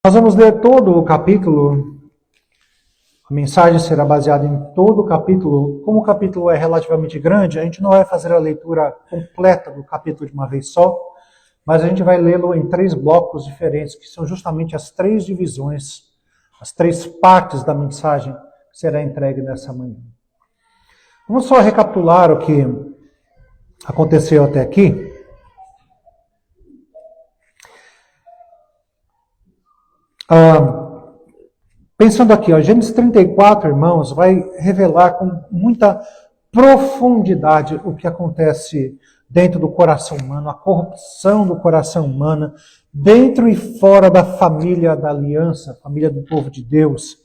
Nós vamos ler todo o capítulo. A mensagem será baseada em todo o capítulo. Como o capítulo é relativamente grande, a gente não vai fazer a leitura completa do capítulo de uma vez só, mas a gente vai lê-lo em 3 blocos diferentes, que são justamente as 3 divisões, as 3 partes da mensagem que será entregue nessa manhã. Vamos só recapitular o que aconteceu até aqui. Pensando aqui, Gênesis 34, irmãos, vai revelar com muita profundidade o que acontece dentro do coração humano, a corrupção do coração humano, dentro e fora da família da aliança, família do povo de Deus.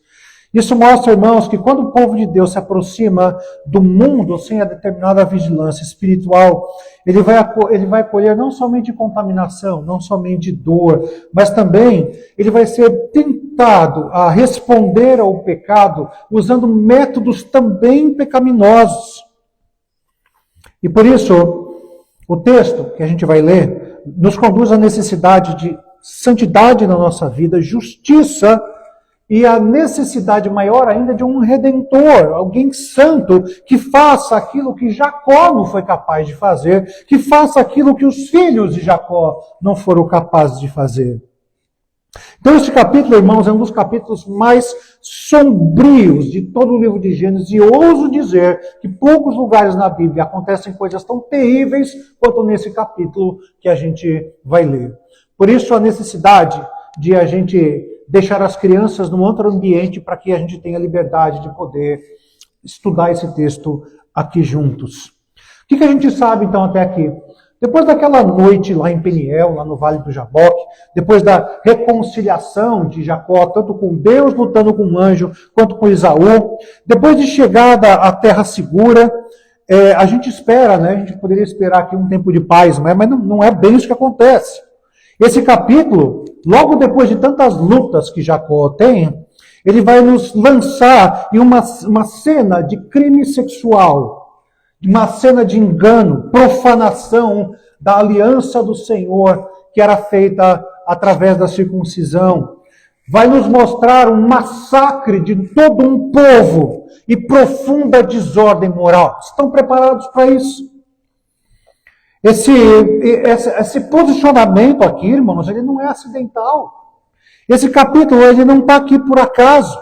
Isso mostra, irmãos, que quando o povo de Deus se aproxima do mundo sem a determinada vigilância espiritual, ele vai colher não somente contaminação, não somente dor, mas também ele vai ser tentado a responder ao pecado usando métodos também pecaminosos. E por isso, o texto que a gente vai ler nos conduz à necessidade de santidade na nossa vida, justiça, e a necessidade maior ainda de um redentor, alguém santo, que faça aquilo que Jacó não foi capaz de fazer, que faça aquilo que os filhos de Jacó não foram capazes de fazer. Então este capítulo, irmãos, é um dos capítulos mais sombrios de todo o livro de Gênesis, e ouso dizer que poucos lugares na Bíblia acontecem coisas tão terríveis quanto nesse capítulo que a gente vai ler. Por isso a necessidade de a gente deixar as crianças num outro ambiente para que a gente tenha liberdade de poder estudar esse texto aqui juntos. O que a gente sabe então até aqui? Depois daquela noite lá em Peniel, lá no Vale do Jaboque, depois da reconciliação de Jacó, tanto com Deus lutando com o anjo, quanto com Esaú, depois de chegada à terra segura, a gente espera, né? A gente poderia esperar aqui um tempo de paz, mas não é bem isso que acontece. Esse capítulo, logo depois de tantas lutas que Jacó tem, ele vai nos lançar em uma cena de crime sexual, uma cena de engano, profanação da aliança do Senhor, que era feita através da circuncisão. Vai nos mostrar um massacre de todo um povo e profunda desordem moral. Estão preparados para isso? Esse posicionamento aqui, irmãos, ele não é acidental. Esse capítulo, ele não está aqui por acaso.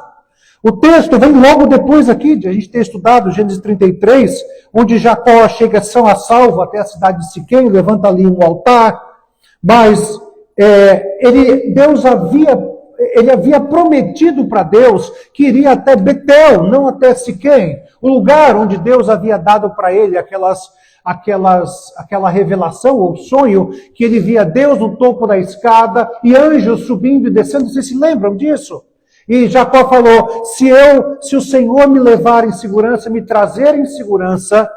O texto vem logo depois aqui, de a gente ter estudado Gênesis 33, onde Jacó chega são a salvo até a cidade de Siquém, levanta ali um altar, mas Deus havia prometido para Deus que iria até Betel, não até Siquém, o lugar onde Deus havia dado para ele aquela revelação ou sonho que ele via Deus no topo da escada e anjos subindo e descendo. Vocês se lembram disso? E Jacó falou, se o Senhor me levar em segurança, me trazer em segurança,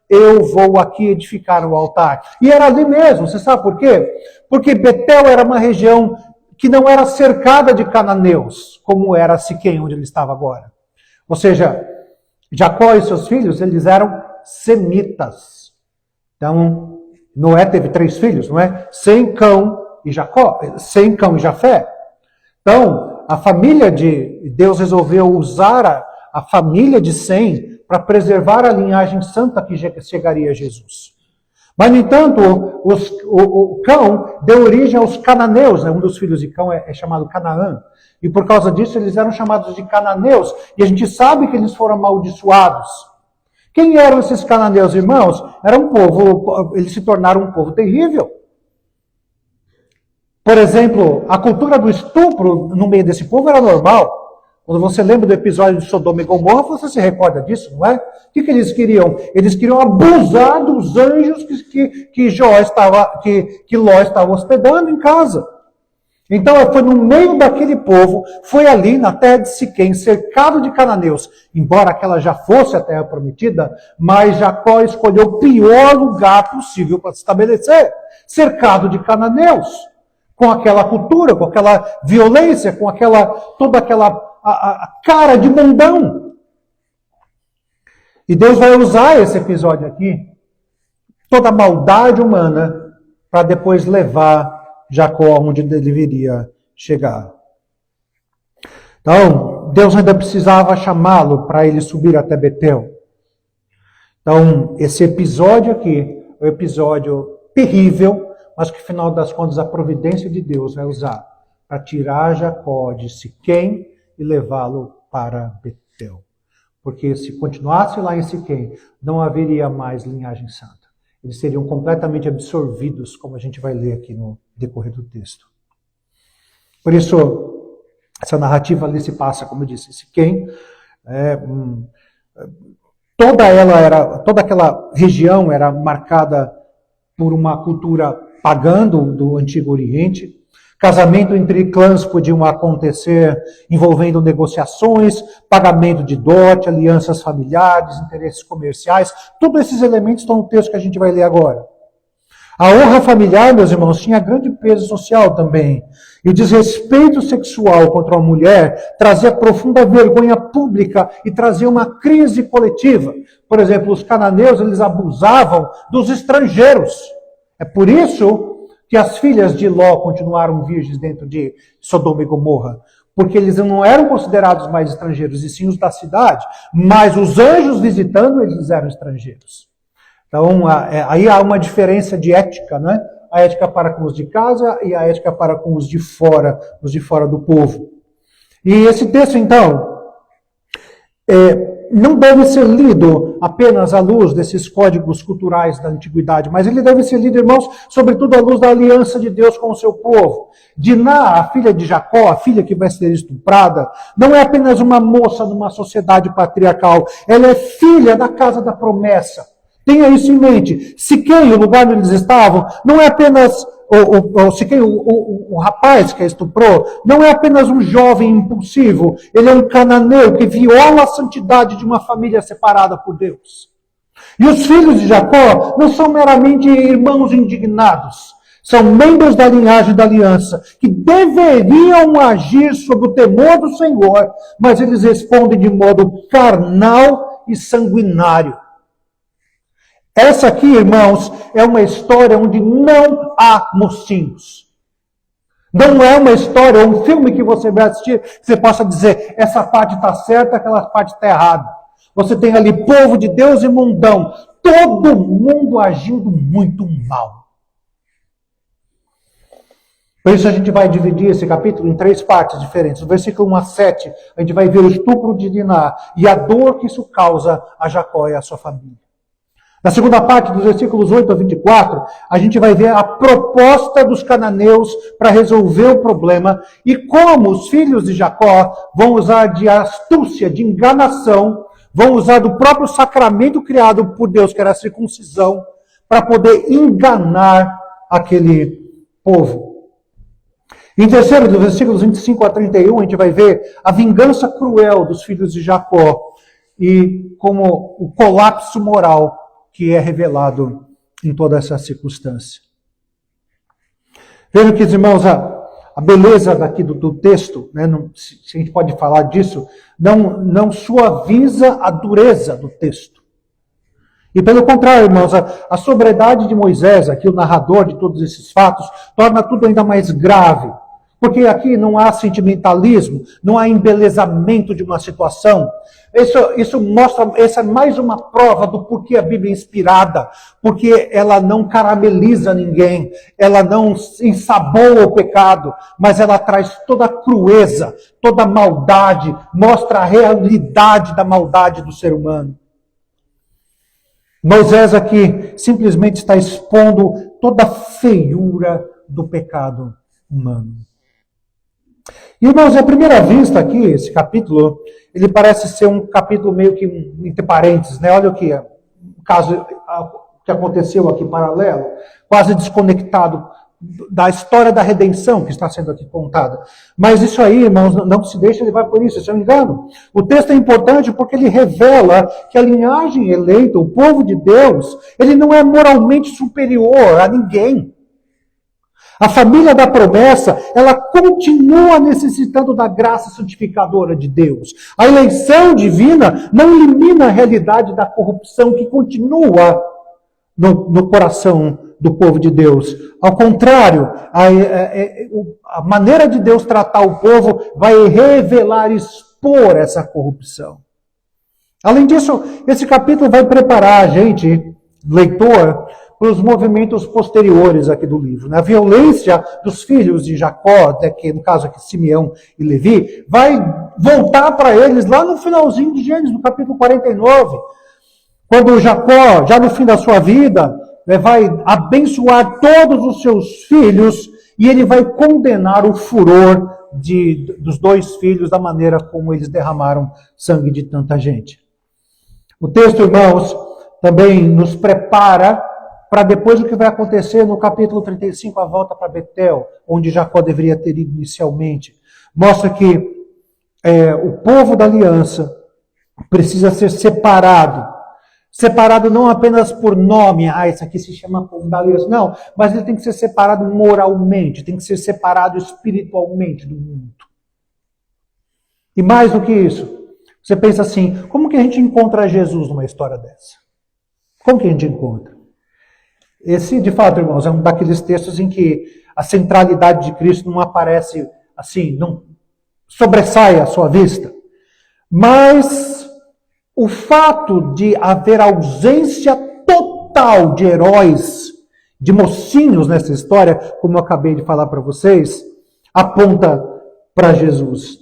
eu vou aqui edificar o altar. E era ali mesmo, você sabe por quê? Porque Betel era uma região que não era cercada de cananeus, como era Siquém, onde ele estava agora. Ou seja, Jacó e seus filhos, eles eram semitas. Então, Noé teve 3 filhos, não é? Sem, Cão e Jafé. Então, a família de Deus resolveu usar a família de Sem para preservar a linhagem santa que chegaria a Jesus. Mas, no entanto, o Cão deu origem aos cananeus, né? Um dos filhos de Cão é chamado Canaã. E por causa disso, eles eram chamados de cananeus. E a gente sabe que eles foram amaldiçoados. Quem eram esses cananeus, irmãos? Era um povo, eles se tornaram um povo terrível. Por exemplo, a cultura do estupro no meio desse povo era normal. Quando você lembra do episódio de Sodoma e Gomorra, você se recorda disso, não é? O que eles queriam? Eles queriam abusar dos anjos que Ló estava hospedando em casa. Então foi no meio daquele povo, foi ali na terra de Siquém, cercado de cananeus. Embora aquela já fosse a terra prometida, mas Jacó escolheu o pior lugar possível para se estabelecer. Cercado de cananeus. Com aquela cultura, com aquela violência, com toda aquela cara de bundão. E Deus vai usar esse episódio aqui, toda a maldade humana, para depois levar Jacó onde ele deveria chegar. Então, Deus ainda precisava chamá-lo para ele subir até Betel. Então, esse episódio aqui é um episódio terrível, mas que, no final das contas, a providência de Deus vai usar para tirar Jacó de Siquém e levá-lo para Betel. Porque se continuasse lá em Siquém, não haveria mais linhagem santa. Eles seriam completamente absorvidos, como a gente vai ler aqui no decorrer do texto. Por isso, essa narrativa ali se passa, como eu disse, Siquém. Toda aquela região era marcada por uma cultura pagã do Antigo Oriente. Casamento entre clãs podiam acontecer envolvendo negociações, pagamento de dote, alianças familiares, interesses comerciais. Todos esses elementos estão no texto que a gente vai ler agora. A honra familiar, meus irmãos, tinha grande peso social também. E o desrespeito sexual contra uma mulher trazia profunda vergonha pública e trazia uma crise coletiva. Por exemplo, os cananeus, eles abusavam dos estrangeiros. É por isso que as filhas de Ló continuaram virgens dentro de Sodoma e Gomorra, porque eles não eram considerados mais estrangeiros, e sim os da cidade, mas os anjos visitando, eles eram estrangeiros. Então, aí há uma diferença de ética, né? A ética para com os de casa e a ética para com os de fora do povo. E esse texto, então, não deve ser lido apenas à luz desses códigos culturais da antiguidade, mas ele deve ser lido, irmãos, sobretudo à luz da aliança de Deus com o seu povo. Diná, a filha de Jacó, a filha que vai ser estuprada, não é apenas uma moça numa sociedade patriarcal, ela é filha da casa da promessa. Tenha isso em mente. Siquém, o lugar onde eles estavam, não é apenas o rapaz que a estuprou, não é apenas um jovem impulsivo, ele é um cananeu que viola a santidade de uma família separada por Deus. E os filhos de Jacó não são meramente irmãos indignados, são membros da linhagem da aliança, que deveriam agir sob o temor do Senhor, mas eles respondem de modo carnal e sanguinário. Essa aqui, irmãos, é uma história onde não há mocinhos. Não é uma história, um filme que você vai assistir, que você possa dizer, essa parte está certa, aquela parte está errada. Você tem ali povo de Deus e mundão, todo mundo agindo muito mal. Por isso a gente vai dividir esse capítulo em 3 partes diferentes. No versículo 1 a 7, a gente vai ver o estupro de Diná e a dor que isso causa a Jacó e a sua família. Na segunda parte, dos versículos 8 a 24, a gente vai ver a proposta dos cananeus para resolver o problema e como os filhos de Jacó vão usar de astúcia, de enganação, vão usar do próprio sacramento criado por Deus, que era a circuncisão, para poder enganar aquele povo. Em terceiro, dos versículos 25 a 31, a gente vai ver a vingança cruel dos filhos de Jacó e como o colapso moral que é revelado em toda essa circunstância. Vejam que, irmãos, a beleza daqui do texto, né, se a gente pode falar disso, não suaviza a dureza do texto. E pelo contrário, irmãos, a sobriedade de Moisés, aqui o narrador de todos esses fatos, torna tudo ainda mais grave. Porque aqui não há sentimentalismo, não há embelezamento de uma situação. Isso mostra, essa é mais uma prova do porquê a Bíblia é inspirada. Porque ela não carameliza ninguém, ela não ensaboa o pecado, mas ela traz toda a crueza, toda a maldade, mostra a realidade da maldade do ser humano. Moisés aqui simplesmente está expondo toda a feiura do pecado humano. E, irmãos, à primeira vista aqui, esse capítulo, ele parece ser um capítulo meio que entre parênteses, né? Olha o que o caso que aconteceu aqui paralelo, quase desconectado da história da redenção que está sendo aqui contada. Mas isso aí, irmãos, não se deixe levar por isso, isso é um engano. O texto é importante porque ele revela que a linhagem eleita, o povo de Deus, ele não é moralmente superior a ninguém. A família da promessa, ela continua necessitando da graça santificadora de Deus. A eleição divina não elimina a realidade da corrupção que continua no coração do povo de Deus. Ao contrário, a maneira de Deus tratar o povo vai revelar, expor essa corrupção. Além disso, esse capítulo vai preparar a gente, leitor, para os movimentos posteriores aqui do livro. A violência dos filhos de Jacó, que no caso aqui Simeão e Levi, vai voltar para eles lá no finalzinho de Gênesis, no capítulo 49, quando Jacó, já no fim da sua vida, vai abençoar todos os seus filhos e ele vai condenar o furor dos dois filhos da maneira como eles derramaram sangue de tanta gente. O texto, irmãos, também nos prepara para depois o que vai acontecer no capítulo 35, a volta para Betel, onde Jacó deveria ter ido inicialmente. Mostra que o povo da aliança precisa ser separado. Separado não apenas por nome, isso aqui se chama povo da aliança, não, mas ele tem que ser separado moralmente, tem que ser separado espiritualmente do mundo. E mais do que isso, você pensa assim, como que a gente encontra Jesus numa história dessa? Como que a gente encontra? Esse, de fato, irmãos, é um daqueles textos em que a centralidade de Cristo não aparece assim, não sobressai à sua vista. Mas o fato de haver ausência total de heróis, de mocinhos nessa história, como eu acabei de falar para vocês, aponta para Jesus.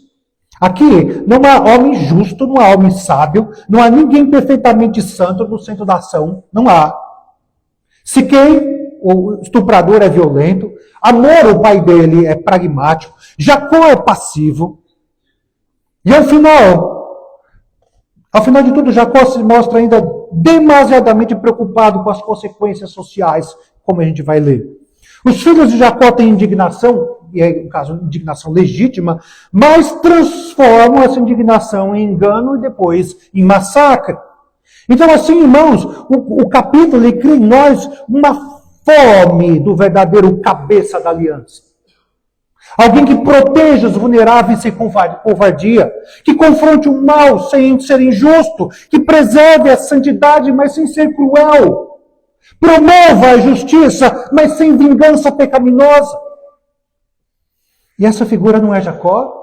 Aqui não há homem justo, não há homem sábio, não há ninguém perfeitamente santo no centro da ação, não há. Siquém, o estuprador, é violento, Amor, o pai dele, é pragmático, Jacó é passivo, e ao final de tudo, Jacó se mostra ainda demasiadamente preocupado com as consequências sociais, como a gente vai ler. Os filhos de Jacó têm indignação, e é, no caso, indignação legítima, mas transformam essa indignação em engano e depois em massacre. Então, assim, irmãos, o capítulo ele cria em nós uma fome do verdadeiro cabeça da aliança. Alguém que proteja os vulneráveis sem covardia, que confronte o mal sem ser injusto, que preserve a santidade, mas sem ser cruel. Promova a justiça, mas sem vingança pecaminosa. E essa figura não é Jacó,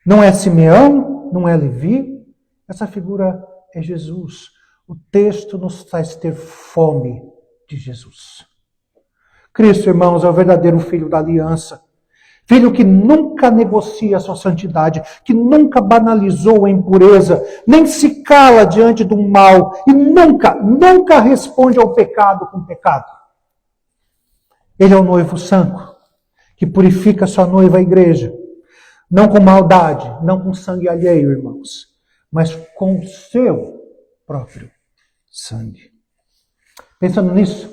não é Simeão, não é Levi. Essa figura é Jesus. O texto nos faz ter fome de Jesus. Cristo, irmãos, é o verdadeiro filho da aliança. Filho que nunca negocia a sua santidade, que nunca banalizou a impureza, nem se cala diante do mal e nunca responde ao pecado com pecado. Ele é o noivo santo, que purifica sua noiva, a igreja, não com maldade, não com sangue alheio, irmãos, mas com o seu próprio sangue. Pensando nisso,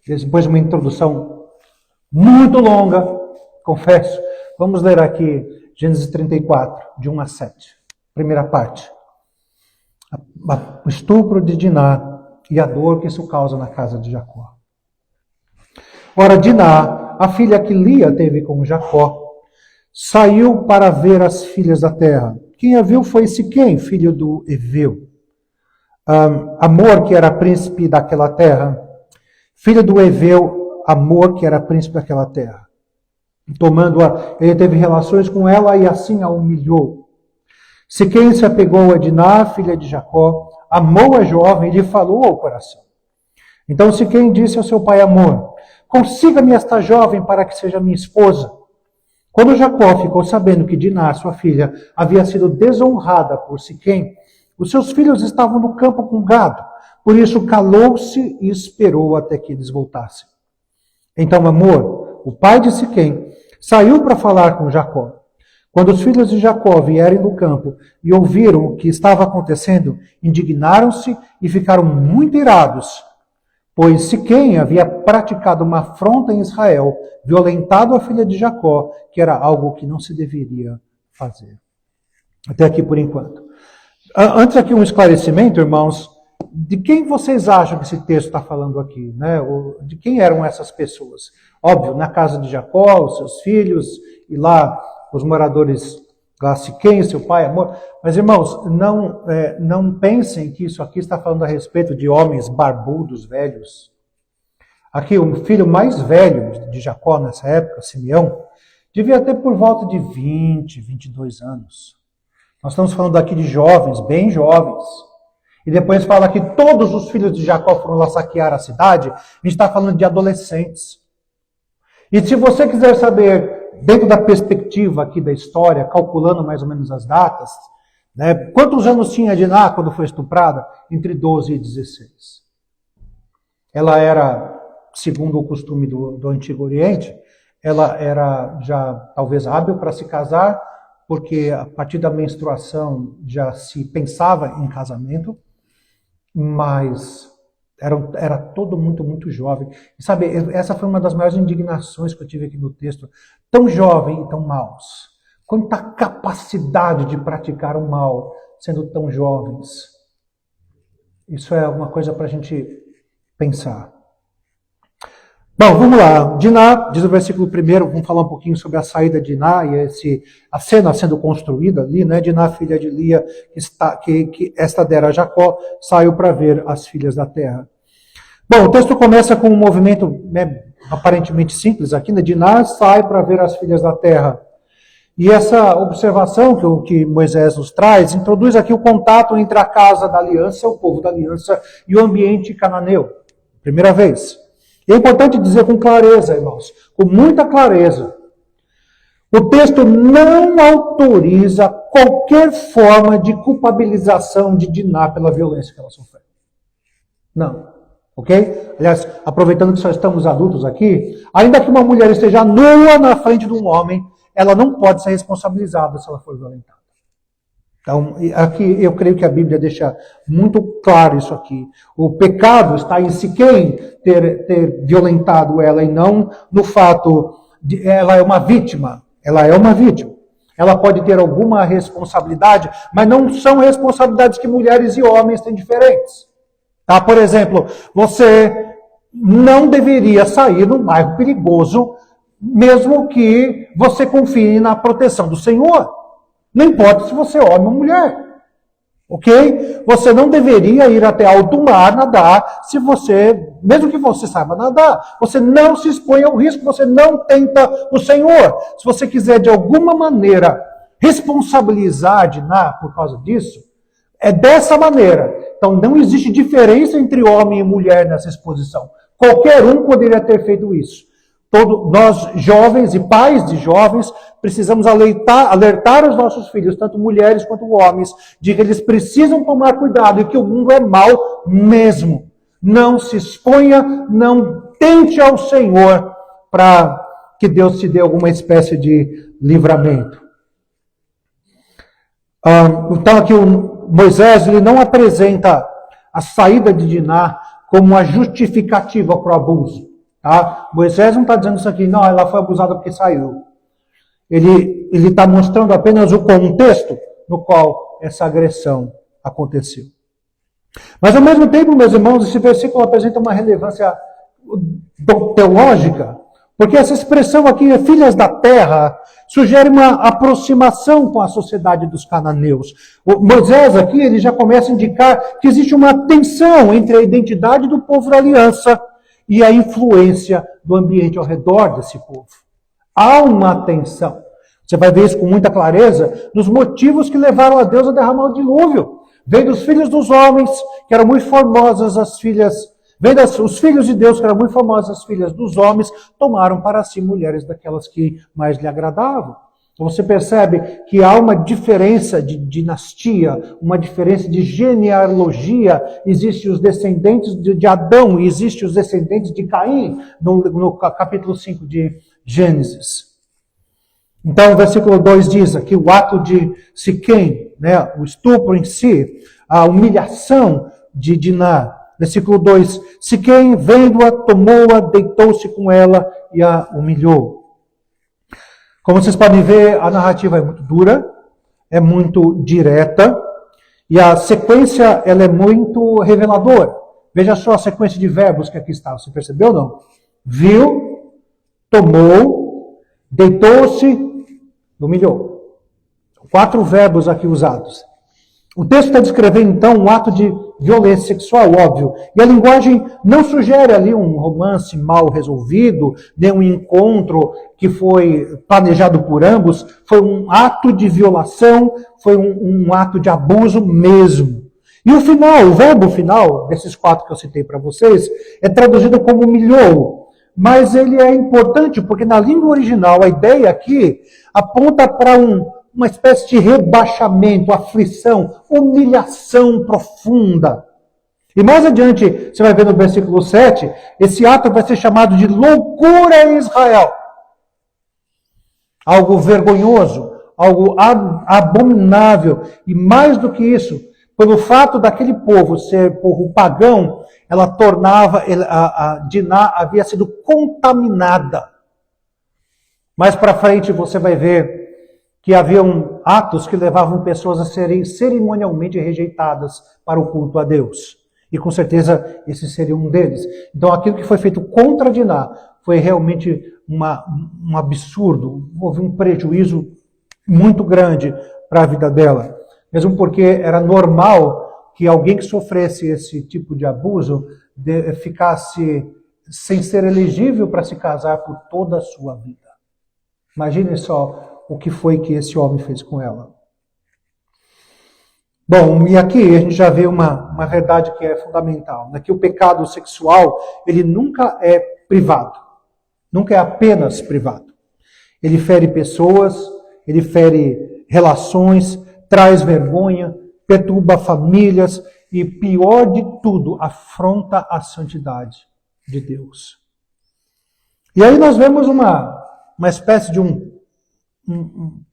depois de uma introdução muito longa, confesso, vamos ler aqui Gênesis 34, de 1 a 7. Primeira parte. O estupro de Diná e a dor que isso causa na casa de Jacó. Ora, Diná, a filha que Lia teve com Jacó, saiu para ver as filhas da terra. Quem a viu foi Siquém, filho do Eveu. Amor, que era príncipe daquela terra. Filho do Eveu, Amor, que era príncipe daquela terra. Tomando-a, ele teve relações com ela e assim a humilhou. Siquém se apegou a Diná, filha de Jacó, amou a jovem e lhe falou ao coração. Então Siquém disse ao seu pai Amor, consiga-me esta jovem para que seja minha esposa. Quando Jacó ficou sabendo que Diná, sua filha, havia sido desonrada por Siquém, os seus filhos estavam no campo com gado, por isso calou-se e esperou até que eles voltassem. Então Amor, o pai de Siquém, saiu para falar com Jacó. Quando os filhos de Jacó vieram do campo e ouviram o que estava acontecendo, indignaram-se e ficaram muito irados, pois Siquém havia praticado uma afronta em Israel, violentado a filha de Jacó, que era algo que não se deveria fazer. Até aqui por enquanto. Antes aqui um esclarecimento, irmãos, de quem vocês acham que esse texto está falando aqui? Né? De quem eram essas pessoas? Óbvio, na casa de Jacó, os seus filhos, e lá os moradores, lá Siquém, seu pai, Amor. Mas, irmãos, não pensem que isso aqui está falando a respeito de homens barbudos, velhos. Aqui, o filho mais velho de Jacó nessa época, Simeão, devia ter por volta de 20, 22 anos. Nós estamos falando aqui de jovens, bem jovens. E depois fala que todos os filhos de Jacó foram lá saquear a cidade. A gente está falando de adolescentes. E se você quiser saber, dentro da perspectiva aqui da história, calculando mais ou menos as datas, né, quantos anos tinha Diná quando foi estuprada? Entre 12 e 16. Ela era, segundo o costume do Antigo Oriente, ela era já talvez hábil para se casar, porque a partir da menstruação já se pensava em casamento, mas era todo muito jovem. E sabe, essa foi uma das maiores indignações que eu tive aqui no texto. Tão jovem e tão maus. Quanta capacidade de praticar o mal, sendo tão jovens. Isso é uma coisa para a gente pensar. Bom, vamos lá. Diná, diz o versículo 1, vamos falar um pouquinho sobre a saída de Diná e a cena sendo construída ali, né? Diná, filha de Lia, que esta dera a Jacó, saiu para ver as filhas da terra. Bom, o texto começa com um movimento, né, aparentemente simples aqui, né? Diná sai para ver as filhas da terra. E essa observação que Moisés nos traz, introduz aqui o contato entre a casa da aliança, o povo da aliança, e o ambiente cananeu. Primeira vez. E é importante dizer com clareza, irmãos, com muita clareza, o texto não autoriza qualquer forma de culpabilização de Diná pela violência que ela sofreu. Não. Ok? Aliás, aproveitando que só estamos adultos aqui, ainda que uma mulher esteja nua na frente de um homem, ela não pode ser responsabilizada se ela for violentada. Então, aqui eu creio que a Bíblia deixa muito claro isso aqui. O pecado está em Siquém ter violentado ela e não no fato de ela é uma vítima. Ela é uma vítima. Ela pode ter alguma responsabilidade, mas não são responsabilidades que mulheres e homens têm diferentes. Tá? Por exemplo, você não deveria sair num bairro perigoso, mesmo que você confie na proteção do Senhor. Não importa se você é homem ou mulher. Ok? Você não deveria ir até alto mar nadar se você, mesmo que você saiba nadar, você não se expõe ao risco, você não tenta o Senhor. Se você quiser de alguma maneira responsabilizar Diná por causa disso, é dessa maneira. Então não existe diferença entre homem e mulher nessa exposição. Qualquer um poderia ter feito isso. Nós, jovens e pais de jovens, precisamos alertar os nossos filhos, tanto mulheres quanto homens, de que eles precisam tomar cuidado e que o mundo é mau mesmo. Não se exponha, não tente ao Senhor para que Deus te dê alguma espécie de livramento. Então aqui o Moisés ele não apresenta a saída de Diná como uma justificativa para o abuso. Tá? Moisés não está dizendo isso aqui, não, ela foi abusada porque saiu. Ele está mostrando apenas o contexto no qual essa agressão aconteceu. Mas ao mesmo tempo, meus irmãos, esse versículo apresenta uma relevância teológica, porque essa expressão aqui, filhas da terra, sugere uma aproximação com a sociedade dos cananeus. O Moisés aqui ele já começa a indicar que existe uma tensão entre a identidade do povo da aliança e a influência do ambiente ao redor desse povo. Há uma tensão. Você vai ver isso com muita clareza nos motivos que levaram a Deus a derramar o dilúvio. Vem dos filhos dos homens, que eram muito formosas as filhas, os filhos de Deus, que eram muito famosas as filhas dos homens, tomaram para si mulheres daquelas que mais lhe agradavam. Então você percebe que há uma diferença de dinastia, uma diferença de genealogia. Existem os descendentes de Adão e existem os descendentes de Caim, no capítulo 5 de Gênesis. Então o versículo 2 diz aqui o ato de Siquém, né, o estupro em si, a humilhação de Diná. Versículo 2, Siquém, vendo-a, tomou-a, deitou-se com ela e a humilhou. Como vocês podem ver, a narrativa é muito dura, é muito direta, e a sequência ela é muito reveladora. Veja só a sequência de verbos que aqui está, você percebeu ou não? Viu, tomou, deitou-se, humilhou. 4 verbos aqui usados. O texto está descrevendo, então, um ato de violência sexual, óbvio. E a linguagem não sugere ali um romance mal resolvido, nem um encontro que foi planejado por ambos. Foi um ato de violação, foi um ato de abuso mesmo. E o final, o verbo final, desses 4 que eu citei para vocês, é traduzido como humilhou. Mas ele é importante porque na língua original a ideia aqui aponta para uma espécie de rebaixamento, aflição, humilhação profunda. E mais adiante, você vai ver no versículo 7, esse ato vai ser chamado de loucura em Israel. Algo vergonhoso, algo abominável. E mais do que isso, pelo fato daquele povo ser povo pagão, ela tornava, a Diná havia sido contaminada. Mais para frente você vai ver que haviam atos que levavam pessoas a serem cerimonialmente rejeitadas para o culto a Deus. E com certeza esse seria um deles. Então aquilo que foi feito contra Diná foi realmente um absurdo. Houve um prejuízo muito grande para a vida dela. Mesmo porque era normal que alguém que sofresse esse tipo de abuso ficasse sem ser elegível para se casar por toda a sua vida. Imagine só o que foi que esse homem fez com ela. Bom, e aqui a gente já vê uma verdade que é fundamental, né? Que o pecado sexual, ele nunca é privado, nunca é apenas privado. Ele fere pessoas, ele fere relações, traz vergonha, perturba famílias e, pior de tudo, afronta a santidade de Deus. E aí nós vemos uma espécie de um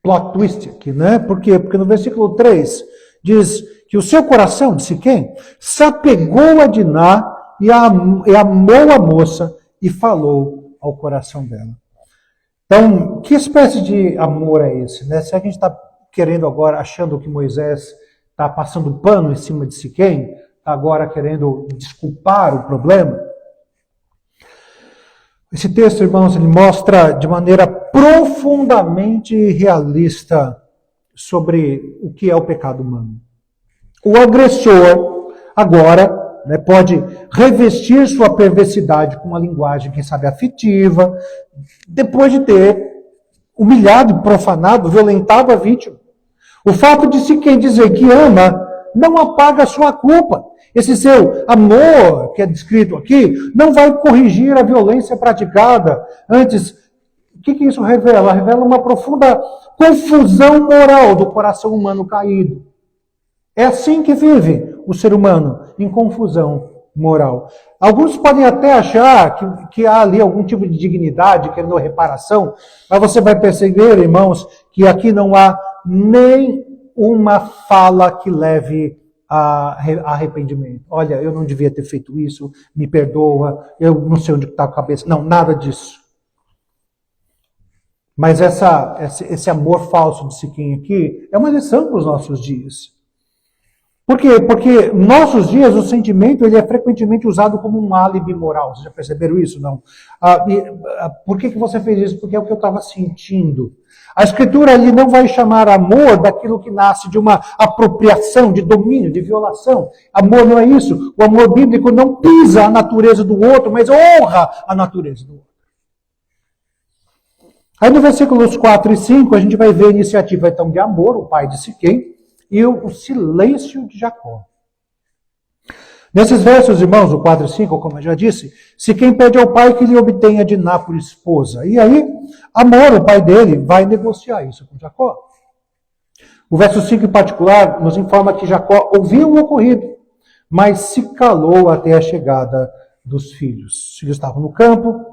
plot twist aqui, né? Por quê? Porque no versículo 3 diz que o seu coração, disse quem? Se apegou a Diná e amou a moça e falou ao coração dela. Então, que espécie de amor é esse, né? Se a gente está querendo agora, achando que Moisés está passando pano em cima de Siquém, está agora querendo desculpar o problema. Esse texto, irmãos, ele mostra de maneira profundamente realista sobre o que é o pecado humano. O agressor, agora, pode revestir sua perversidade com uma linguagem, quem sabe, afetiva, depois de ter humilhado, profanado, violentado a vítima. O fato de Siquém dizer que ama não apaga a sua culpa. Esse seu amor, que é descrito aqui, não vai corrigir a violência praticada. Antes, o que isso revela? Revela uma profunda confusão moral do coração humano caído. É assim que vive o ser humano, em confusão moral. Alguns podem até achar que há ali algum tipo de dignidade, querendo reparação, mas você vai perceber, irmãos, que aqui não há nem uma fala que leve a arrependimento. Olha, eu não devia ter feito isso, me perdoa, eu não sei onde está a cabeça. Não, nada disso. Mas esse amor falso de Siquém aqui é uma lição para os nossos dias. Por quê? Porque nos nossos dias o sentimento ele é frequentemente usado como um álibi moral. Vocês já perceberam isso? Não? Por que você fez isso? Porque é o que eu estava sentindo. A Escritura ali não vai chamar amor daquilo que nasce de uma apropriação, de domínio, de violação. Amor não é isso. O amor bíblico não pisa a natureza do outro, mas honra a natureza do outro. Aí no versículos 4 e 5 a gente vai ver a iniciativa então de amor, o pai de Siquém, e o silêncio de Jacó. Nesses versos, irmãos, o 4 e 5, como eu já disse, Siquém pede ao pai que lhe obtenha Diná por esposa. E aí, Amor, o pai dele, vai negociar isso com Jacó. O verso 5 em particular nos informa que Jacó ouviu o ocorrido, mas se calou até a chegada dos filhos. Os filhos estavam no campo,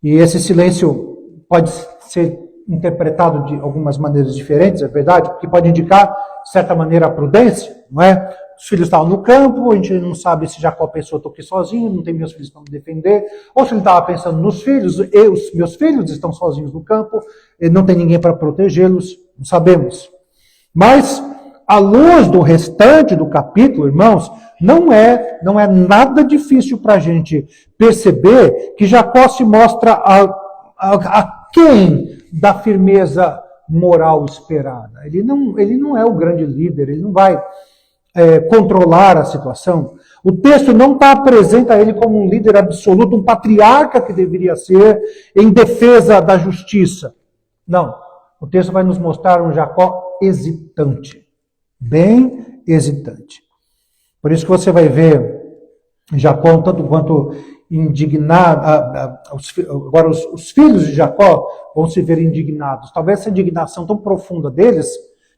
e esse silêncio pode ser interpretado de algumas maneiras diferentes, é verdade, porque pode indicar, de certa maneira, a prudência, não é? Os filhos estavam no campo, a gente não sabe se Jacó pensou, estou aqui sozinho, não tem meus filhos para me defender, ou se ele estava pensando nos filhos, os meus filhos estão sozinhos no campo, não tem ninguém para protegê-los, não sabemos. Mas, à luz do restante do capítulo, irmãos, não é nada difícil para a gente perceber que Jacó se mostra aquém da firmeza moral esperada. Ele não é o grande líder, ele não vai controlar a situação. O texto não apresenta ele como um líder absoluto, um patriarca que deveria ser em defesa da justiça. Não. O texto vai nos mostrar um Jacó hesitante. Bem hesitante. Por isso que você vai ver Jacó tanto quanto indignado. Agora, os filhos de Jacó vão se ver indignados. Talvez essa indignação tão profunda deles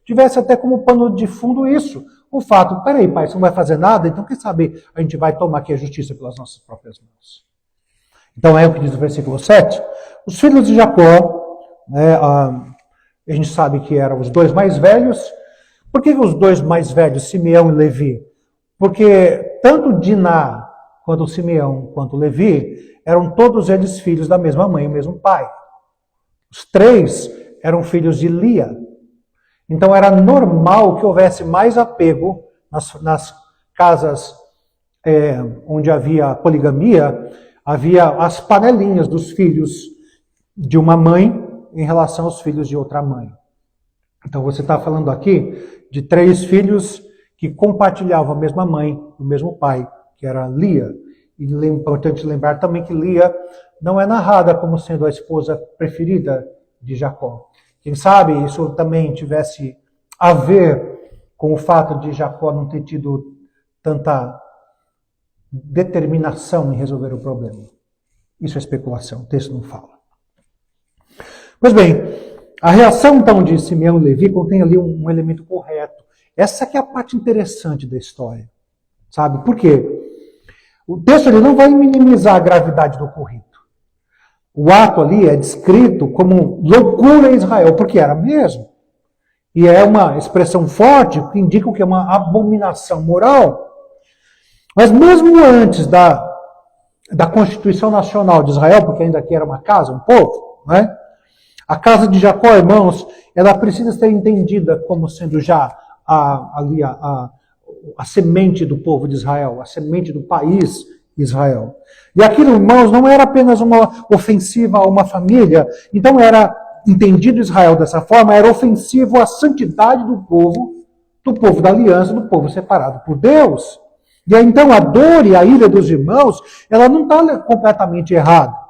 tivesse até como pano de fundo isso. O fato, peraí, pai, você não vai fazer nada? Então, quem sabe a gente vai tomar aqui a justiça pelas nossas próprias mãos. Então, é o que diz o versículo 7. Os filhos de Jacó, a gente sabe que eram os dois mais velhos. Por que os dois mais velhos, Simeão e Levi? Porque tanto Diná, quanto Simeão, quanto Levi, eram todos eles filhos da mesma mãe e o mesmo pai. Os três eram filhos de Lia. Então era normal que houvesse mais apego nas casas onde havia poligamia, havia as panelinhas dos filhos de uma mãe em relação aos filhos de outra mãe. Então você está falando aqui de 3 filhos que compartilhavam a mesma mãe, o mesmo pai, que era Lia. E é importante lembrar também que Lia não é narrada como sendo a esposa preferida de Jacó. Quem sabe isso também tivesse a ver com o fato de Jacó não ter tido tanta determinação em resolver o problema. Isso é especulação, o texto não fala. Pois bem, a reação então de Simeão e Levi contém ali um elemento correto. Essa que é a parte interessante da história. Sabe? Por quê? O texto ele não vai minimizar a gravidade do ocorrido. O ato ali é descrito como loucura em Israel, porque era mesmo. E é uma expressão forte que indica que é uma abominação moral. Mas mesmo antes da Constituição Nacional de Israel, porque ainda aqui era uma casa, um povo, né? A casa de Jacó, irmãos, ela precisa ser entendida como sendo já a semente do povo de Israel, a semente do país Israel. E aquilo, irmãos, não era apenas uma ofensiva a uma família, então era entendido Israel dessa forma, era ofensivo à santidade do povo da aliança, do povo separado por Deus. E aí, então a dor e a ira dos irmãos, ela não está completamente errada.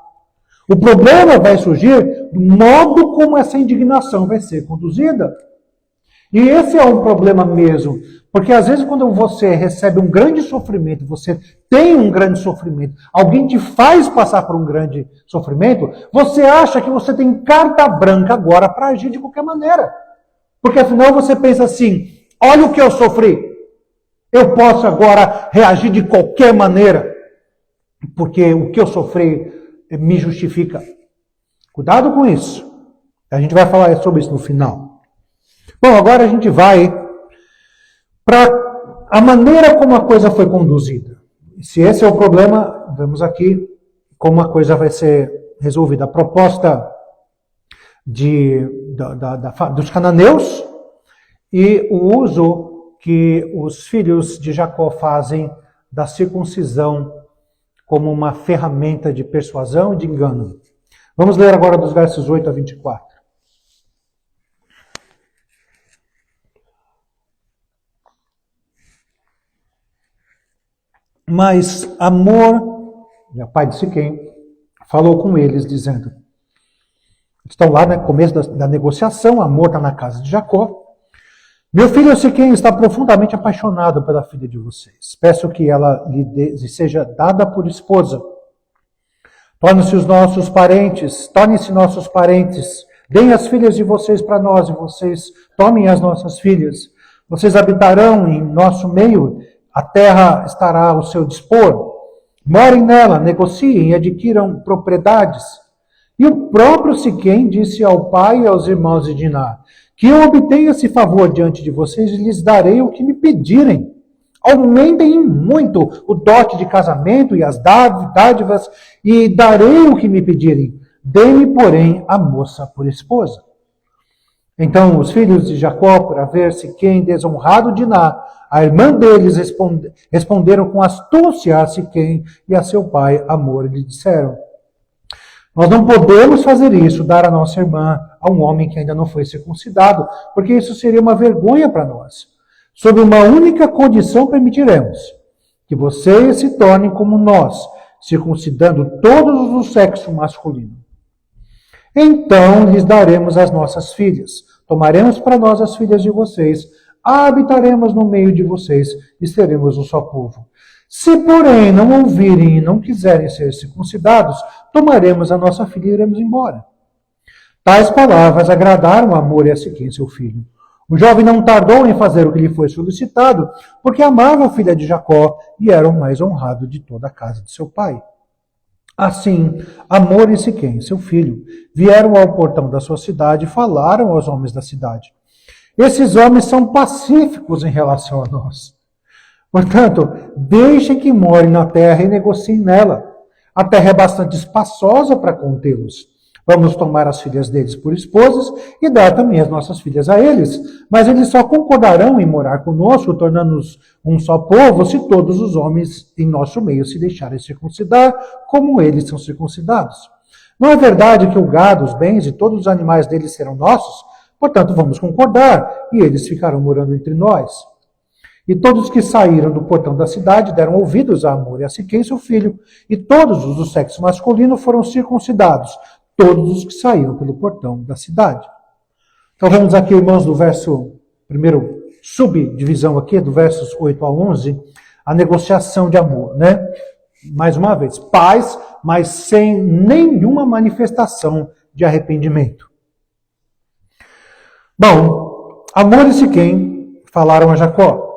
O problema vai surgir do modo como essa indignação vai ser conduzida. E esse é um problema mesmo, porque às vezes quando você recebe um grande sofrimento, você tem um grande sofrimento, alguém te faz passar por um grande sofrimento, você acha que você tem carta branca agora para agir de qualquer maneira. Porque afinal você pensa assim, olha o que eu sofri, eu posso agora reagir de qualquer maneira, porque o que eu sofri me justifica. Cuidado com isso. A gente vai falar sobre isso no final. Bom, agora a gente vai para a maneira como a coisa foi conduzida. Se esse é o problema, vemos aqui como a coisa vai ser resolvida. A proposta dos cananeus e o uso que os filhos de Jacó fazem da circuncisão como uma ferramenta de persuasão e de engano. Vamos ler agora dos versos 8 a 24. Mas Amor, o pai de Siquém, falou com eles, dizendo, estão lá no começo da negociação, Amor está na casa de Jacó. Meu filho Siquém está profundamente apaixonado pela filha de vocês. Peço que ela lhe seja dada por esposa. Tornem-se nossos parentes. Deem as filhas de vocês para nós e vocês tomem as nossas filhas. Vocês habitarão em nosso meio, a terra estará ao seu dispor. Morem nela, negociem e adquiram propriedades. E o próprio Siquém disse ao pai e aos irmãos de Diná, que eu obtenha esse favor diante de vocês e lhes darei o que me pedirem. Aumentem muito o dote de casamento e as dádivas, e darei o que me pedirem. Dê-me, porém, a moça por esposa. Então os filhos de Jacó, por haver Siquém desonrado Diná, a irmã deles, responderam com astúcia a Siquém e a seu pai Amor, e lhe disseram, nós não podemos fazer isso, dar a nossa irmã a um homem que ainda não foi circuncidado, porque isso seria uma vergonha para nós. Sob uma única condição permitiremos, que vocês se tornem como nós, circuncidando todos do sexo masculino. Então lhes daremos as nossas filhas, tomaremos para nós as filhas de vocês, habitaremos no meio de vocês e seremos um só povo. Se, porém, não ouvirem e não quiserem ser circuncidados, tomaremos a nossa filha e iremos embora. Tais palavras agradaram a Amor e a Siquém, seu filho. O jovem não tardou em fazer o que lhe foi solicitado, porque amava a filha de Jacó e era o mais honrado de toda a casa de seu pai. Assim, Amor e Siquém, seu filho, vieram ao portão da sua cidade e falaram aos homens da cidade. Esses homens são pacíficos em relação a nós. Portanto, deixem que morem na terra e negociem nela. A terra é bastante espaçosa para contê-los. Vamos tomar as filhas deles por esposas e dar também as nossas filhas a eles. Mas eles só concordarão em morar conosco, tornando-nos um só povo, se todos os homens em nosso meio se deixarem circuncidar, como eles são circuncidados. Não é verdade que o gado, os bens e todos os animais deles serão nossos? Portanto, vamos concordar, e eles ficarão morando entre nós. E todos que saíram do portão da cidade deram ouvidos a Amor e a Siquém, seu filho, e todos os do sexo masculino foram circuncidados, todos os que saíram pelo portão da cidade. Então vemos aqui, irmãos, do verso, primeiro subdivisão aqui, do versos 8 a 11, a negociação de amor, né? Mais uma vez, paz, mas sem nenhuma manifestação de arrependimento. Bom, Amor e Siquém falaram a Jacó.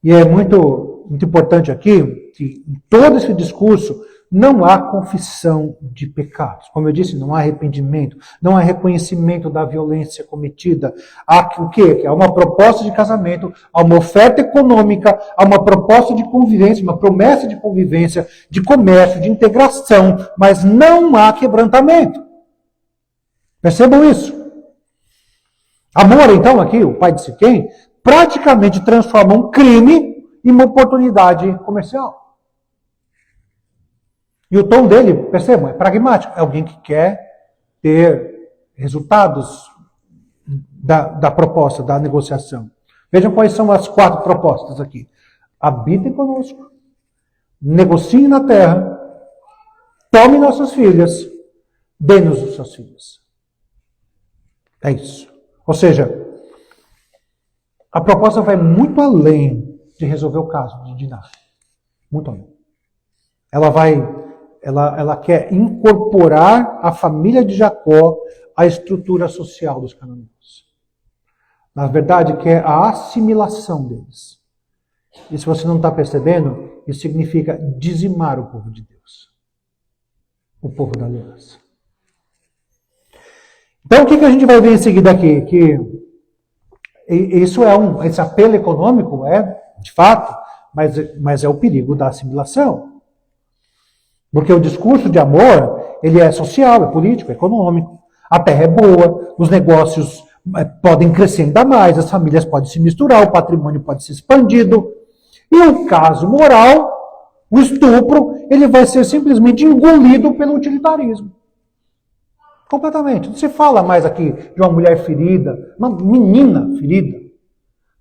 E é muito importante aqui que em todo esse discurso não há confissão de pecados. Como eu disse, não há arrependimento, não há reconhecimento da violência cometida. Há o quê? Há uma proposta de casamento, há uma oferta econômica, há uma proposta de convivência, uma promessa de convivência, de comércio, de integração, mas não há quebrantamento. Percebam isso. Amor, então, aqui, o pai de Siquém, praticamente transforma um crime em uma oportunidade comercial. E o tom dele, percebam, é pragmático. É alguém que quer ter resultados da proposta, da negociação. Vejam quais são as 4 propostas aqui. Habitem conosco, negociem na terra, tome nossas filhas, dê-nos as suas filhas. É isso. Ou seja, a proposta vai muito além de resolver o caso de Diná. Muito além. Ela quer incorporar a família de Jacó à estrutura social dos cananeus. Na verdade, quer a assimilação deles. E se você não está percebendo, isso significa dizimar o povo de Deus. O povo da aliança. Então, o que a gente vai ver em seguida aqui? Que isso esse apelo econômico, de fato, mas é o perigo da assimilação. Porque o discurso de amor, ele é social, é político, é econômico. A terra é boa, os negócios podem crescer ainda mais, as famílias podem se misturar, o patrimônio pode ser expandido. E o caso moral, o estupro, ele vai ser simplesmente engolido pelo utilitarismo. Completamente. Não se fala mais aqui de uma mulher ferida, uma menina ferida.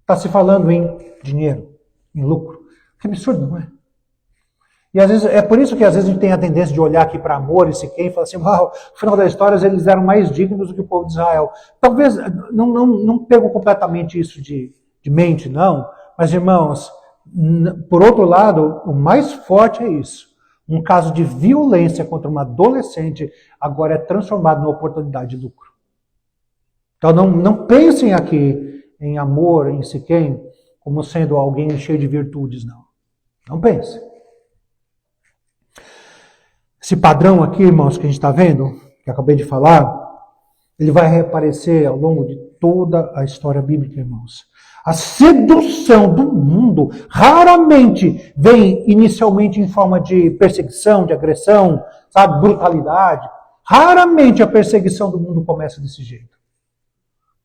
Está se falando em dinheiro, em lucro. Que absurdo, não é? E às vezes, é por isso que às vezes a gente tem a tendência de olhar aqui para Amor e Siquém e falar assim, uau, no final das histórias eles eram mais dignos do que o povo de Israel. Talvez, não pego completamente isso de mente, não. Mas, irmãos, por outro lado, o mais forte é isso. Um caso de violência contra uma adolescente agora é transformado numa oportunidade de lucro. Então não pensem aqui em Amor, em Siquém, como sendo alguém cheio de virtudes, não. Não pensem. Esse padrão aqui, irmãos, que a gente está vendo, que eu acabei de falar, ele vai reaparecer ao longo de toda a história bíblica, irmãos. A sedução do mundo raramente vem inicialmente em forma de perseguição, de agressão, sabe, brutalidade. Raramente a perseguição do mundo começa desse jeito.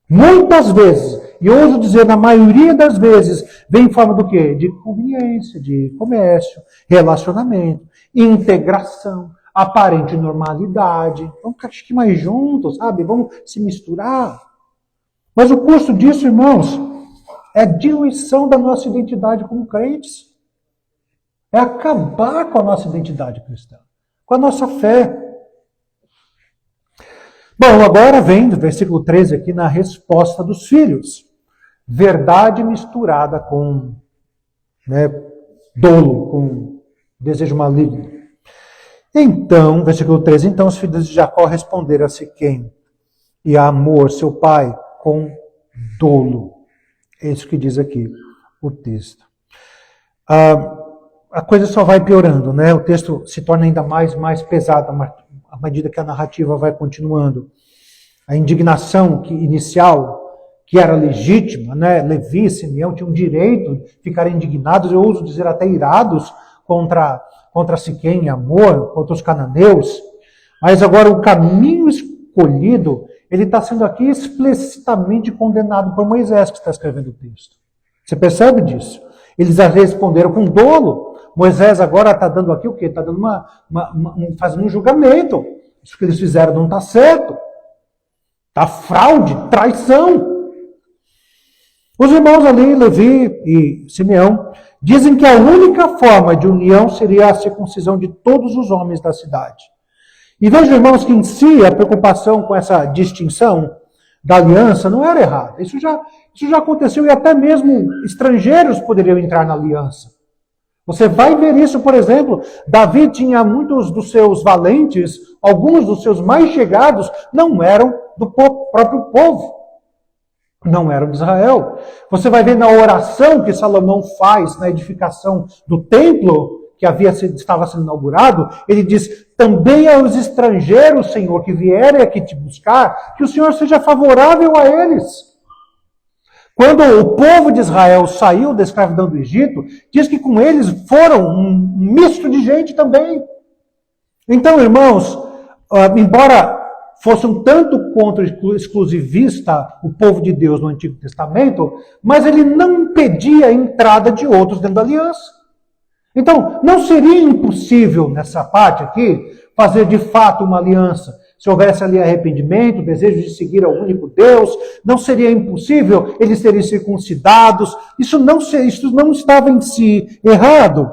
Muitas vezes, e ouso dizer na maioria das vezes, vem em forma do quê? De conveniência, de comércio, relacionamento, integração, aparente normalidade. Vamos ficar mais juntos, sabe? Vamos se misturar. Mas o custo disso, irmãos, é a diluição da nossa identidade como crentes. É acabar com a nossa identidade cristã, com a nossa fé. Bom, agora vem do versículo 13 aqui na resposta dos filhos. Verdade misturada com dolo, com desejo maligno. Então, versículo 13, então os filhos de Jacó responderam a Siquém e a Hamor, seu pai, com dolo. É isso que diz aqui o texto. A coisa só vai piorando, né? O texto se torna ainda mais pesado à medida que a narrativa vai continuando. A indignação inicial, que era legítima, né? Levi e Simeão tinham direito de ficar indignados, eu ouso dizer até irados, contra Siquém e Hamor, contra os cananeus. Mas agora o caminho escolhido, ele está sendo aqui explicitamente condenado por Moisés, que está escrevendo o texto. Você percebe disso? Eles responderam com dolo. Moisés agora está dando aqui o quê? Está dando fazendo um julgamento. Isso que eles fizeram não está certo. Está fraude, traição. Os irmãos ali, Levi e Simeão, dizem que a única forma de união seria a circuncisão de todos os homens da cidade. E veja, irmãos, que em si a preocupação com essa distinção da aliança não era errada. Isso já aconteceu e até mesmo estrangeiros poderiam entrar na aliança. Você vai ver isso, por exemplo, Davi tinha muitos dos seus valentes, alguns dos seus mais chegados, não eram do próprio povo. Não eram de Israel. Você vai ver na oração que Salomão faz na edificação do templo, que estava sendo inaugurado, ele diz, também aos estrangeiros, Senhor, que vierem aqui te buscar, que o Senhor seja favorável a eles. Quando o povo de Israel saiu da escravidão do Egito, diz que com eles foram um misto de gente também. Então, irmãos, embora fosse um tanto contra exclusivista o povo de Deus no Antigo Testamento, mas ele não impedia a entrada de outros dentro da aliança. Então, não seria impossível nessa parte aqui fazer de fato uma aliança. Se houvesse ali arrependimento, desejo de seguir ao único Deus, não seria impossível eles serem circuncidados. Isso não estava em si errado.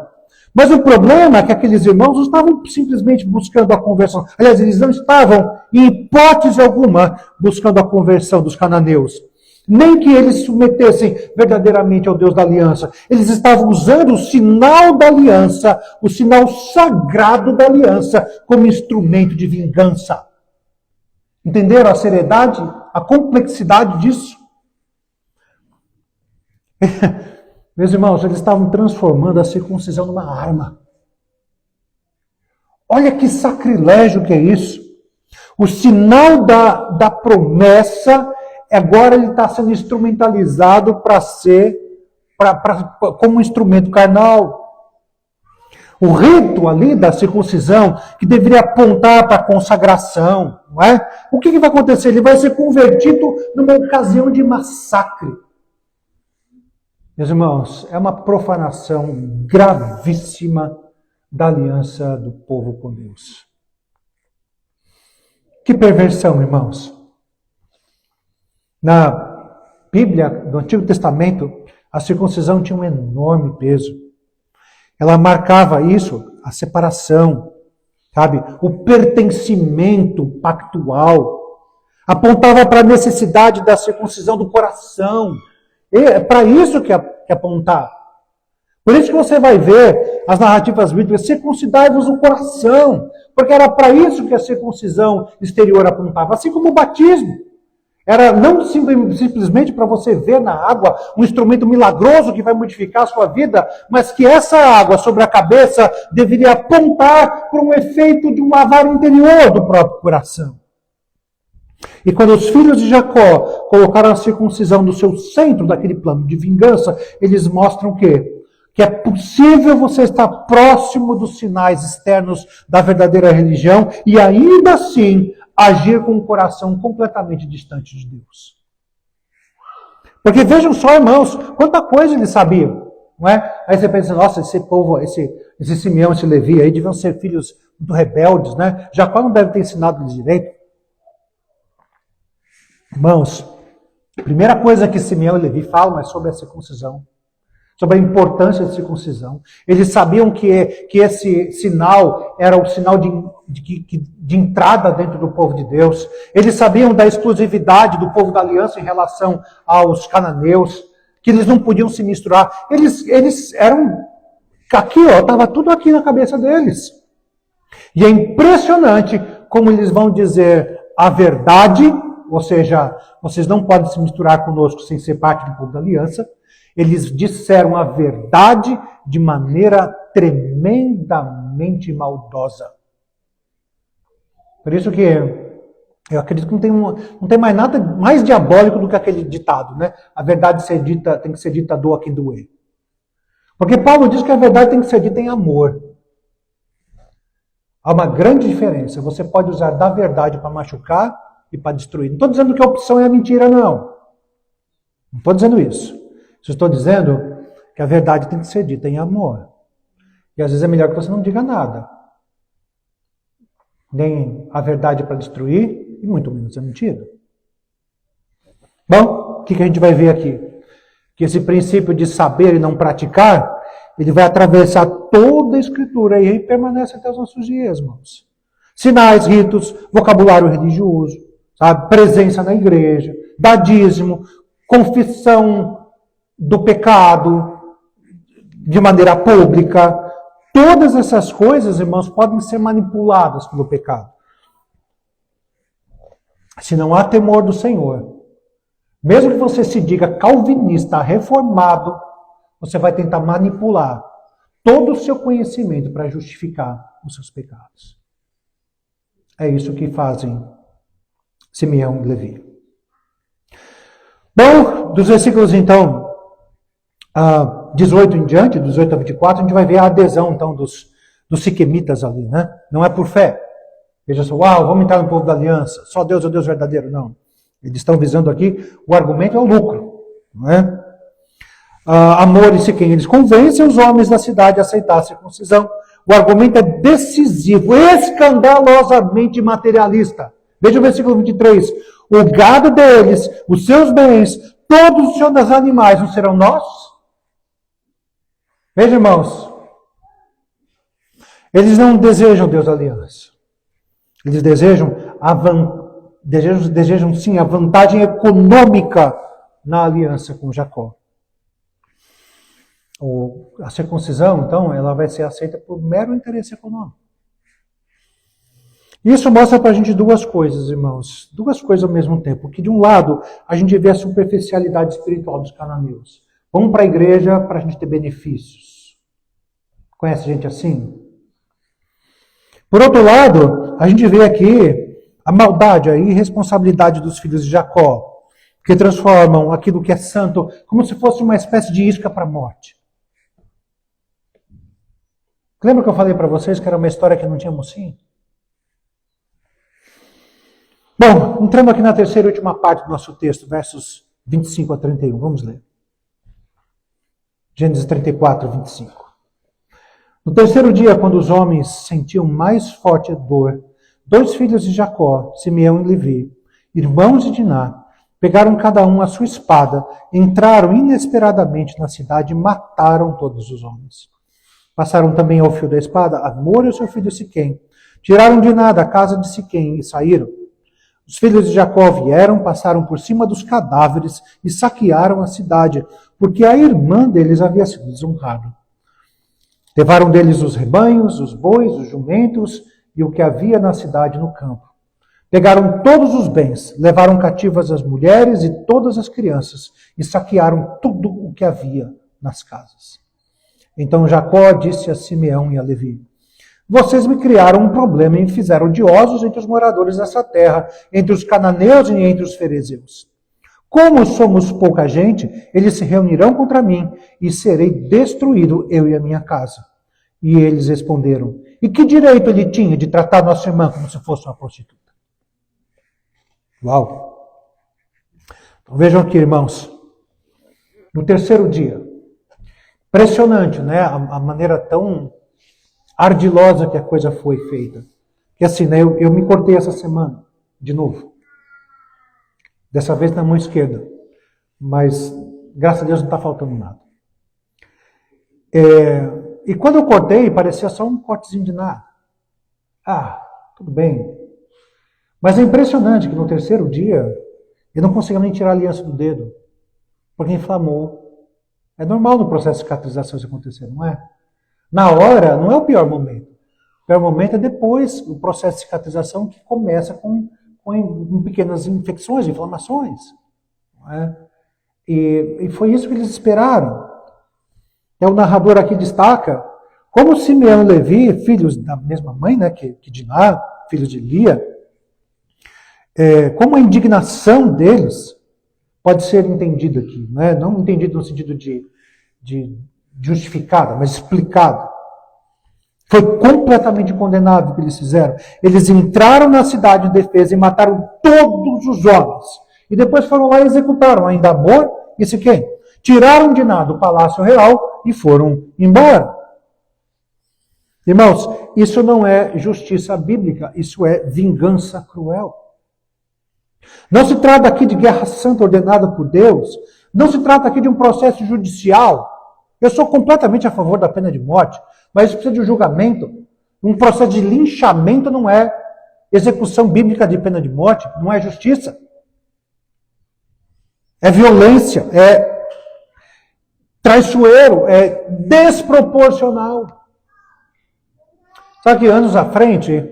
Mas o problema é que aqueles irmãos não estavam simplesmente buscando a conversão. Aliás, eles não estavam, em hipótese alguma, buscando a conversão dos cananeus. Nem que eles se submetessem verdadeiramente ao Deus da aliança. Eles estavam usando o sinal da aliança, o sinal sagrado da aliança, como instrumento de vingança. Entenderam a seriedade, a complexidade disso? Meus irmãos, eles estavam transformando a circuncisão numa arma. Olha que sacrilégio que é isso. O sinal da promessa, agora ele está sendo instrumentalizado como um instrumento carnal. O rito ali da circuncisão, que deveria apontar para a consagração, não é? O que vai acontecer? Ele vai ser convertido numa ocasião de massacre. Meus irmãos, é uma profanação gravíssima da aliança do povo com Deus. Que perversão, irmãos. Na Bíblia, do Antigo Testamento, a circuncisão tinha um enorme peso. Ela marcava isso, a separação, sabe? O pertencimento pactual. Apontava para a necessidade da circuncisão do coração. É para isso que apontar. Por isso que você vai ver as narrativas bíblicas, circuncidai-vos o coração. Porque era para isso que a circuncisão exterior apontava. Assim como o batismo. Era não simplesmente para você ver na água um instrumento milagroso que vai modificar a sua vida, mas que essa água sobre a cabeça deveria apontar para um efeito de um lavar interior do próprio coração. E quando os filhos de Jacó colocaram a circuncisão no seu centro daquele plano de vingança, eles mostram o quê? Que é possível você estar próximo dos sinais externos da verdadeira religião e ainda assim agir com um coração completamente distante de Deus. Porque vejam só, irmãos, quanta coisa eles sabiam, não é? Aí você pensa, nossa, esse povo, esse Simeão, esse Levi aí deviam ser filhos muito rebeldes, né? Jacó não deve ter ensinado eles direito. Irmãos, a primeira coisa que Simeão e Levi falam é sobre a circuncisão, sobre a importância da circuncisão. Eles sabiam que esse sinal era o sinal de entrada dentro do povo de Deus. Eles sabiam da exclusividade do povo da aliança em relação aos cananeus, que eles não podiam se misturar. Eles eram... Aqui, estava tudo aqui na cabeça deles. E é impressionante como eles vão dizer a verdade, ou seja, vocês não podem se misturar conosco sem ser parte do povo da aliança. Eles disseram a verdade de maneira tremendamente maldosa. Por isso que eu acredito que não tem mais nada mais diabólico do que aquele ditado, né? A verdade tem que ser dita doa quem doer. Porque Paulo diz que a verdade tem que ser dita em amor. Há uma grande diferença. Você pode usar da verdade para machucar e para destruir. Não estou dizendo que a opção é a mentira, não. Não estou dizendo isso. Eu estou dizendo que a verdade tem que ser dita em amor. E às vezes é melhor que você não diga nada. Nem a verdade para destruir, e muito menos a mentira. Bom, o que a gente vai ver aqui? Que esse princípio de saber e não praticar, ele vai atravessar toda a Escritura e permanece até os nossos dias, irmãos. Sinais, ritos, vocabulário religioso, sabe? Presença na igreja, dar dízimo, confissão do pecado de maneira pública. Todas essas coisas, irmãos, podem ser manipuladas pelo pecado. Se não há temor do Senhor, mesmo que você se diga calvinista, reformado, você vai tentar manipular todo o seu conhecimento para justificar os seus pecados. É isso que fazem Simeão e Levi. Bom, dos versículos, então, 18 em diante, 18 a 24, a gente vai ver a adesão, então, dos siquemitas ali, né? Não é por fé. Veja só, vamos entrar no povo da aliança, só Deus é o Deus verdadeiro. Não. Eles estão visando aqui, o argumento é o lucro, não é? Amor e Siquém, eles convencem os homens da cidade a aceitar a circuncisão. O argumento é decisivo, escandalosamente materialista. Veja o versículo 23. O gado deles, os seus bens, todos os seus animais não serão nossos? Veja, irmãos. Eles não desejam Deus da aliança. Eles desejam sim a vantagem econômica na aliança com Jacó. A circuncisão, então, ela vai ser aceita por mero interesse econômico. Isso mostra para a gente duas coisas, irmãos. Duas coisas ao mesmo tempo. Que de um lado, a gente vê a superficialidade espiritual dos cananeus. Vamos para a igreja para a gente ter benefícios. Conhece gente assim? Por outro lado, a gente vê aqui a maldade, a irresponsabilidade dos filhos de Jacó, que transformam aquilo que é santo como se fosse uma espécie de isca para a morte. Lembra que eu falei para vocês que era uma história que não tinha mocinho? Bom, entrando aqui na terceira e última parte do nosso texto, versos 25 a 31, vamos ler. Gênesis 34, 25. No terceiro dia, quando os homens sentiam mais forte dor, dois filhos de Jacó, Simeão e Levi, irmãos de Diná, pegaram cada um a sua espada, entraram inesperadamente na cidade e mataram todos os homens. Passaram também ao fio da espada Amor e o seu filho Siquém. Tiraram Diná da casa de Siquém e saíram. Os filhos de Jacó vieram, passaram por cima dos cadáveres e saquearam a cidade, porque a irmã deles havia sido desonrada. Levaram deles os rebanhos, os bois, os jumentos e o que havia na cidade no campo. Pegaram todos os bens, levaram cativas as mulheres e todas as crianças e saquearam tudo o que havia nas casas. Então Jacó disse a Simeão e a Levi: Vocês me criaram um problema e me fizeram odiosos entre os moradores dessa terra, entre os cananeus e entre os ferezeus. Como somos pouca gente, eles se reunirão contra mim e serei destruído, eu e a minha casa. E eles responderam: E que direito ele tinha de tratar nossa irmã como se fosse uma prostituta? Uau! Então vejam aqui, irmãos. No terceiro dia. Impressionante, né? A maneira tão ardilosa que a coisa foi feita. Que assim, né, eu me cortei essa semana, de novo. Dessa vez na mão esquerda. Mas, graças a Deus, não está faltando nada. E quando eu cortei, parecia só um cortezinho de nada. Ah, tudo bem. Mas é impressionante que no terceiro dia, eu não conseguia nem tirar a aliança do dedo. Porque inflamou. É normal no processo de cicatrização isso acontecer, não é? Na hora, não é o pior momento. O pior momento é depois, o processo de cicatrização que começa com pequenas infecções, inflamações. Não é? E foi isso que eles esperaram. O narrador aqui destaca como Simeão e Levi, filhos da mesma mãe, né, que Diná, filhos de Lia, como a indignação deles pode ser entendida aqui. Né? Não entendido no sentido de justificada, mas explicada. Foi completamente condenado o que eles fizeram. Eles entraram na cidade de defesa e mataram todos os homens. E depois foram lá e executaram ainda Amor e Siquém. Tiraram Diná do palácio real e foram embora. Irmãos, isso não é justiça bíblica, isso é vingança cruel. Não se trata aqui de guerra santa ordenada por Deus. Não se trata aqui de um processo judicial. Eu sou completamente a favor da pena de morte, mas isso precisa de um julgamento. Um processo de linchamento não é execução bíblica de pena de morte, não é justiça. É violência, é traiçoeiro, é desproporcional. Sabe que anos à frente,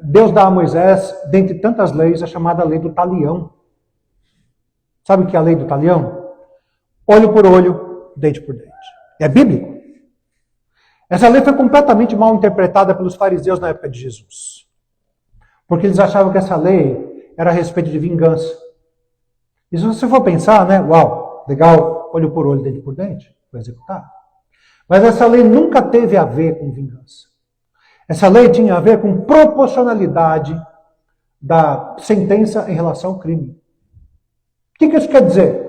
Deus dá a Moisés, dentre tantas leis, a chamada lei do talião. Sabe o que é a lei do talião? Olho por olho, dente por dente. É bíblico. Essa lei foi completamente mal interpretada pelos fariseus na época de Jesus. Porque eles achavam que essa lei era a respeito de vingança. E se você for pensar, né? Uau, legal, olho por olho, dente por dente, foi executar. Mas essa lei nunca teve a ver com vingança. Essa lei tinha a ver com proporcionalidade da sentença em relação ao crime. O que isso quer dizer?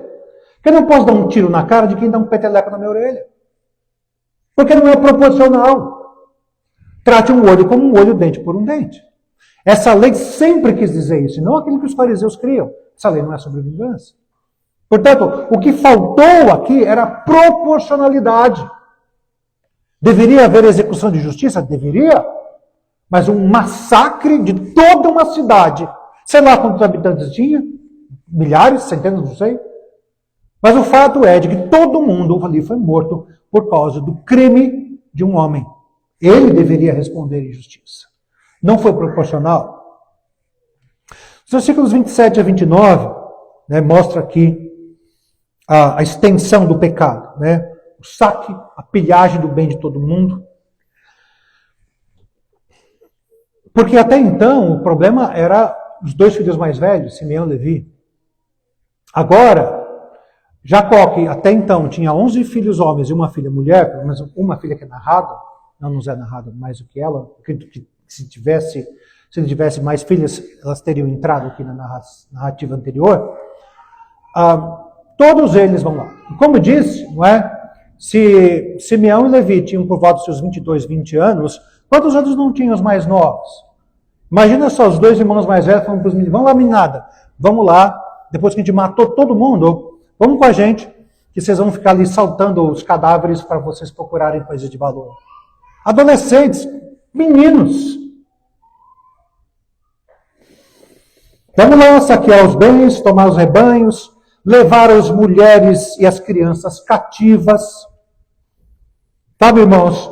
Que eu não posso dar um tiro na cara de quem dá um peteleco na minha orelha. Porque não é proporcional. Trate um olho como um olho, dente por um dente. Essa lei sempre quis dizer isso, e não aquilo que os fariseus criam. Essa lei não é sobre vingança. Portanto, o que faltou aqui era proporcionalidade. Deveria haver execução de justiça? Deveria. Mas um massacre de toda uma cidade. Sei lá quantos habitantes tinha. Milhares, centenas, não sei. Mas o fato é de que todo mundo ali foi morto por causa do crime de um homem. Ele deveria responder em justiça. Não foi proporcional. Os versículos 27 a 29, né, mostra aqui a extensão do pecado, né? O saque, a pilhagem do bem de todo mundo. Porque até então o problema era os dois filhos mais velhos, Simeão e Levi. Agora, Jacó, que até então tinha 11 filhos homens e uma filha mulher, pelo menos uma filha que é narrada, não nos é narrada mais do que ela, acredito que se ele tivesse mais filhas, elas teriam entrado aqui na narrativa anterior. Todos eles vão lá. E como eu disse, não é? Se Simeão e Levi tinham por volta dos seus 22, 20 anos, quantos anos não tinham os mais novos? Imagina só, os dois irmãos mais velhos falando para os meninos, vamos lá meninada, vamos lá, depois que a gente matou todo mundo, vamos com a gente, que vocês vão ficar ali saltando os cadáveres para vocês procurarem coisas de valor. Adolescentes, meninos. Vamos lá saquear os bens, tomar os rebanhos, levar as mulheres e as crianças cativas. Sabe, irmãos,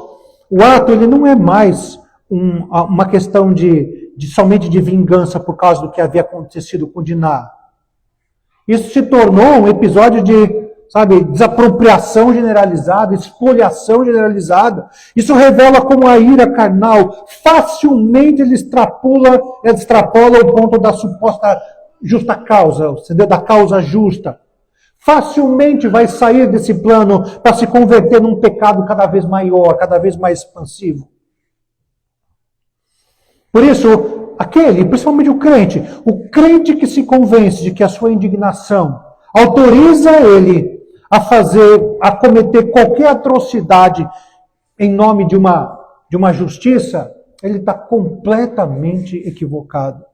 o ato ele não é mais uma questão somente de vingança por causa do que havia acontecido com Diná. Isso se tornou um episódio de, desapropriação generalizada, espoliação generalizada. Isso revela como a ira carnal facilmente ele extrapola o ponto da suposta justa causa, entendeu? Da causa justa. Facilmente vai sair desse plano para se converter num pecado cada vez maior, cada vez mais expansivo. Por isso, principalmente o crente que se convence de que a sua indignação autoriza ele a cometer qualquer atrocidade em nome de uma de uma justiça, ele está completamente equivocado.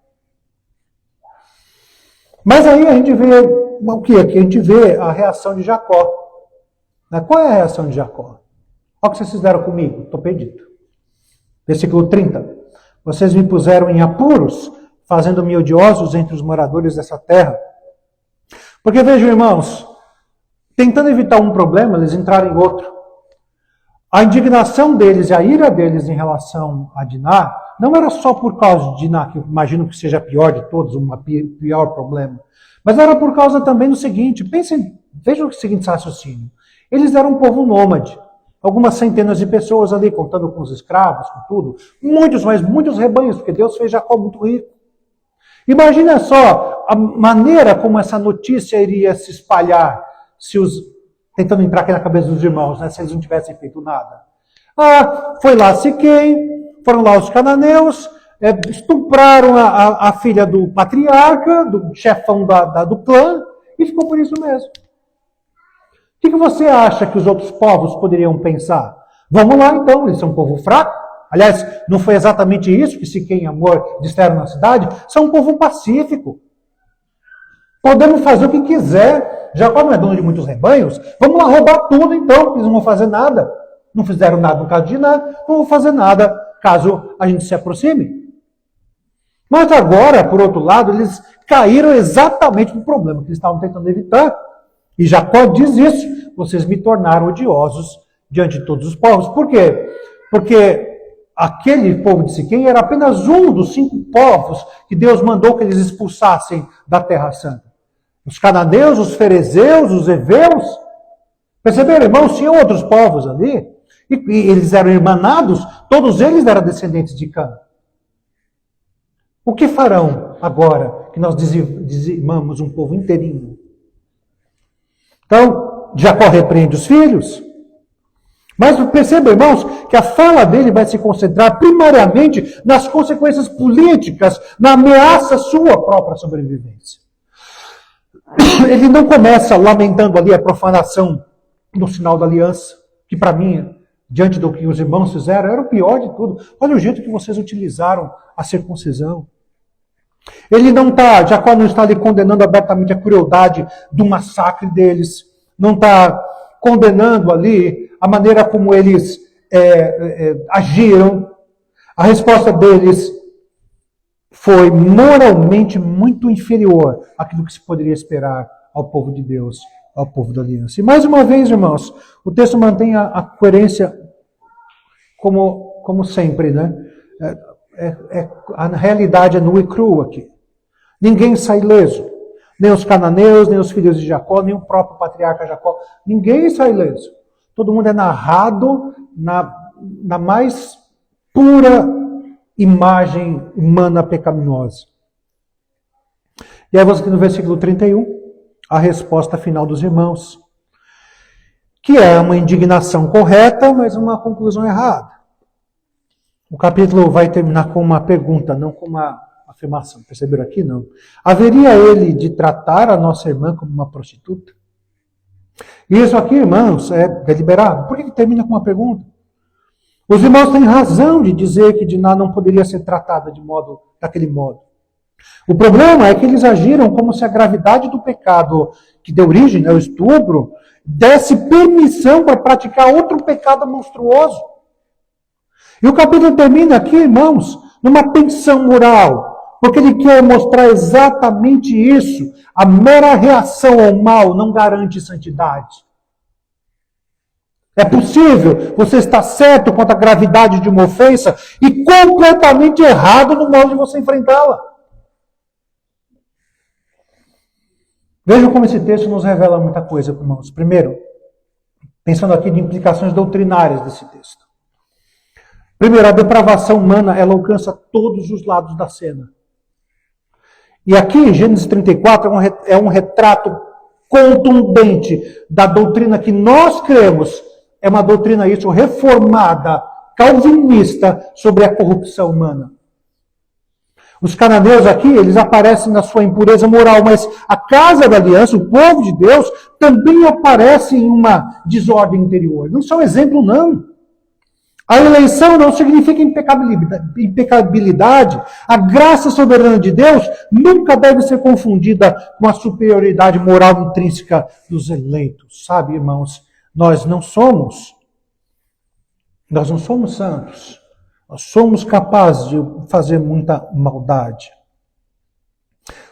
Mas aí a gente vê o que? Aqui a gente vê a reação de Jacó. Qual é a reação de Jacó? Olha o que vocês fizeram comigo, estou perdido. Versículo 30. Vocês me puseram em apuros, fazendo-me odiosos entre os moradores dessa terra. Porque vejam, irmãos, tentando evitar um problema, eles entraram em outro. A indignação deles e a ira deles em relação a Diná não era só por causa de Diná, que eu imagino que seja a pior de todos, o pior problema. Mas era por causa também do seguinte, vejam o seguinte raciocínio. Eles eram um povo nômade. Algumas centenas de pessoas ali, contando com os escravos, com tudo. Muitos, mas muitos rebanhos, porque Deus fez Jacó muito rico. Imagina só a maneira como essa notícia iria se espalhar, tentando entrar aqui na cabeça dos irmãos, né, se eles não tivessem feito nada. Foi lá Siquém, foram lá os cananeus, estupraram a filha do patriarca, do chefão do clã, e ficou por isso mesmo. O que você acha que os outros povos poderiam pensar? Vamos lá então, eles são um povo fraco. Aliás, não foi exatamente isso que Siquém e Amor disseram na cidade. São um povo pacífico. Podemos fazer o que quiser. Jacó não é dono de muitos rebanhos. Vamos lá roubar tudo então, porque eles não vão fazer nada. Não fizeram nada no caso de Diná, não vão fazer nada caso a gente se aproxime. Mas agora, por outro lado, eles caíram exatamente no problema que eles estavam tentando evitar. E Jacó diz isso, vocês me tornaram odiosos diante de todos os povos. Por quê? Porque aquele povo de Siquém era apenas um dos 5 povos que Deus mandou que eles expulsassem da Terra Santa. Os cananeus, os ferezeus, os heveus. Perceberam, irmãos? Tinham outros povos ali. E eles eram irmanados, todos eles eram descendentes de Cã. O que farão agora que nós dizimamos um povo inteirinho? Então, Jacó repreende os filhos. Mas perceba, irmãos, que a fala dele vai se concentrar primariamente nas consequências políticas, na ameaça à sua própria sobrevivência. Ele não começa lamentando ali a profanação do sinal da aliança, que para mim, diante do que os irmãos fizeram, era o pior de tudo. Olha o jeito que vocês utilizaram a circuncisão. Jacó não está ali condenando abertamente a crueldade do massacre deles, não está condenando ali a maneira como eles agiram. A resposta deles foi moralmente muito inferior àquilo que se poderia esperar ao povo de Deus, ao povo da aliança. E mais uma vez, irmãos, o texto mantém a coerência como sempre, né? A realidade é nua e crua aqui. Ninguém sai ileso. Nem os cananeus, nem os filhos de Jacó, nem o próprio patriarca Jacó. Ninguém sai ileso. Todo mundo é narrado na mais pura imagem humana pecaminosa. E aí você tem no versículo 31, a resposta final dos irmãos, que é uma indignação correta, mas uma conclusão errada. O capítulo vai terminar com uma pergunta, não com uma afirmação. Perceberam aqui? Não. Haveria ele de tratar a nossa irmã como uma prostituta? E isso aqui, irmãos, é deliberado. Por que termina com uma pergunta? Os irmãos têm razão de dizer que Diná não poderia ser tratada daquele modo. O problema é que eles agiram como se a gravidade do pecado que deu origem ao estupro desse permissão para praticar outro pecado monstruoso. E o capítulo termina aqui, irmãos, numa tensão moral, porque ele quer mostrar exatamente isso. A mera reação ao mal não garante santidade. É possível você estar certo quanto à gravidade de uma ofensa e completamente errado no modo de você enfrentá-la. Vejam como esse texto nos revela muita coisa, irmãos. Primeiro, pensando aqui de implicações doutrinárias desse texto. Primeiro, a depravação humana, ela alcança todos os lados da cena. E aqui, Gênesis 34 é um retrato contundente da doutrina que nós cremos. É uma doutrina isso reformada, calvinista, sobre a corrupção humana. Os cananeus aqui, eles aparecem na sua impureza moral, mas a casa da aliança, o povo de Deus, também aparece em uma desordem interior. Não são exemplo, não. A eleição não significa impecabilidade. A graça soberana de Deus nunca deve ser confundida com a superioridade moral intrínseca dos eleitos. Sabe, irmãos, nós não somos santos. Nós somos capazes de fazer muita maldade.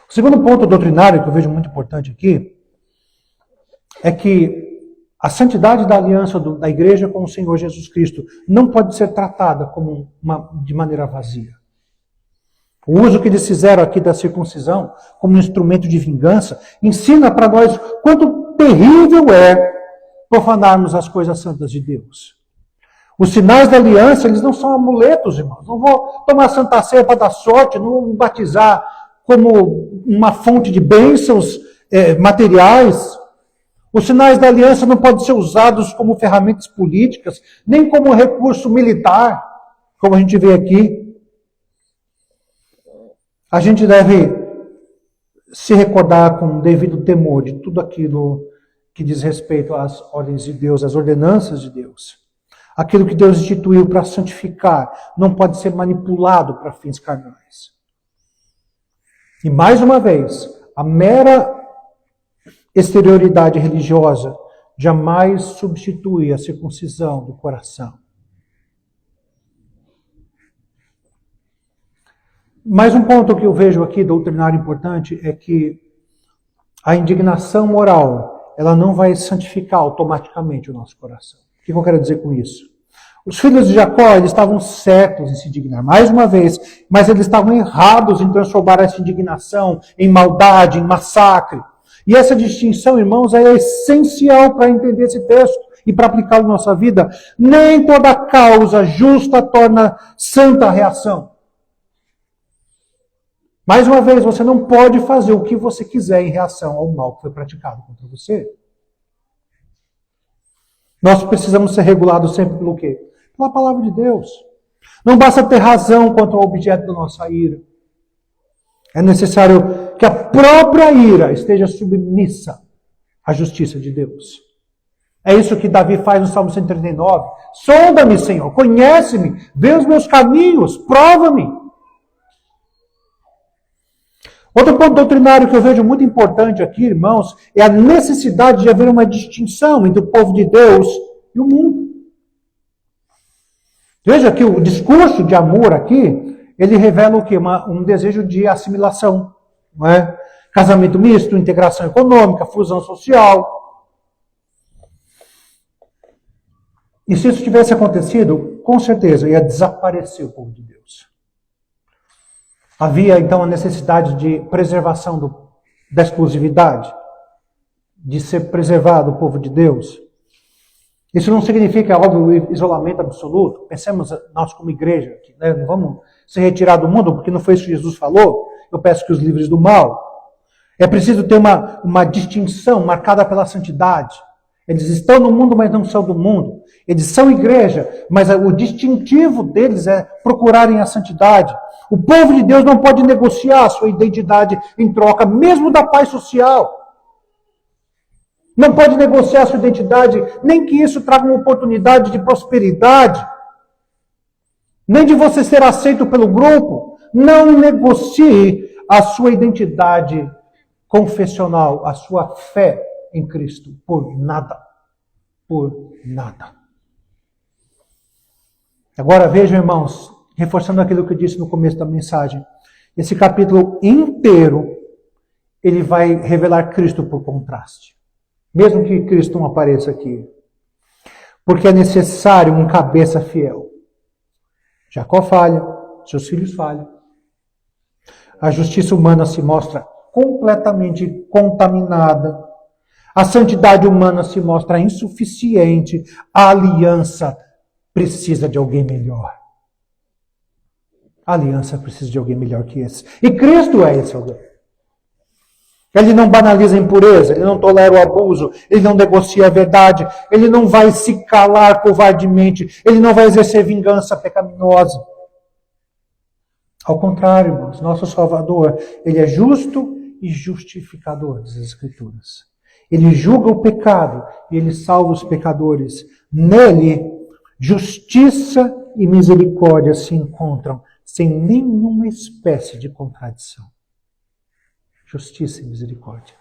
O segundo ponto doutrinário que eu vejo muito importante aqui é que a santidade da aliança da igreja com o Senhor Jesus Cristo não pode ser tratada de maneira vazia. O uso que eles fizeram aqui da circuncisão como instrumento de vingança ensina para nós quanto terrível é profanarmos as coisas santas de Deus. Os sinais da aliança, eles não são amuletos, irmãos. Não vou tomar Santa Ceia para dar sorte, não vou me batizar como uma fonte de bênçãos materiais. Os sinais da aliança não podem ser usados como ferramentas políticas, nem como recurso militar, como a gente vê aqui. A gente deve se recordar com devido temor de tudo aquilo que diz respeito às ordens de Deus, às ordenanças de Deus. Aquilo que Deus instituiu para santificar não pode ser manipulado para fins carnais. E mais uma vez, a mera exterioridade religiosa jamais substitui a circuncisão do coração. Mais um ponto que eu vejo aqui, doutrinário importante, é que a indignação moral, ela não vai santificar automaticamente o nosso coração. O que eu quero dizer com isso? Os filhos de Jacó, eles estavam certos em se indignar, mais uma vez, mas eles estavam errados em transformar essa indignação em maldade, em massacre. E essa distinção, irmãos, é essencial para entender esse texto e para aplicá-lo na nossa vida. Nem toda causa justa torna santa a reação. Mais uma vez, você não pode fazer o que você quiser em reação ao mal que foi praticado contra você. Nós precisamos ser regulados sempre pelo quê? Pela palavra de Deus. Não basta ter razão contra o objeto da nossa ira. É necessário que a própria ira esteja submissa à justiça de Deus. É isso que Davi faz no Salmo 139. Sonda-me, Senhor, conhece-me, vê os meus caminhos, prova-me. Outro ponto doutrinário que eu vejo muito importante aqui, irmãos, é a necessidade de haver uma distinção entre o povo de Deus e o mundo. Veja que o discurso de amor aqui, ele revela o quê? Um desejo de assimilação, não é? Casamento misto, integração econômica, fusão social. E se isso tivesse acontecido, com certeza ia desaparecer o povo de Deus. Havia então a necessidade de preservação da exclusividade, de ser preservado o povo de Deus. Isso não significa, óbvio, o isolamento absoluto. Pensemos nós como igreja, né? Não vamos se retirar do mundo, porque não foi isso que Jesus falou. Eu peço que os livres do mal. É preciso ter uma distinção marcada pela santidade. Eles estão no mundo, mas não são do mundo. Eles são igreja, mas o distintivo deles é procurarem a santidade. O povo de Deus não pode negociar a sua identidade em troca, mesmo da paz social. Não pode negociar a sua identidade, nem que isso traga uma oportunidade de prosperidade, nem de você ser aceito pelo grupo. Não negocie a sua identidade confessional, a sua fé em Cristo, por nada. Por nada. Agora vejam, irmãos, reforçando aquilo que eu disse no começo da mensagem, esse capítulo inteiro, ele vai revelar Cristo por contraste. Mesmo que Cristo não apareça aqui. Porque é necessário um cabeça fiel. Jacó falha, seus filhos falham. A justiça humana se mostra completamente contaminada. A santidade humana se mostra insuficiente. A aliança precisa de alguém melhor. A aliança precisa de alguém melhor que esse. E Cristo é esse alguém. Ele não banaliza a impureza, ele não tolera o abuso, ele não negocia a verdade, ele não vai se calar covardemente, ele não vai exercer vingança pecaminosa. Ao contrário, irmãos, nosso Salvador, ele é justo e justificador das Escrituras. Ele julga o pecado e ele salva os pecadores. Nele, Justiça e misericórdia se encontram sem nenhuma espécie de contradição. Justiça e misericórdia.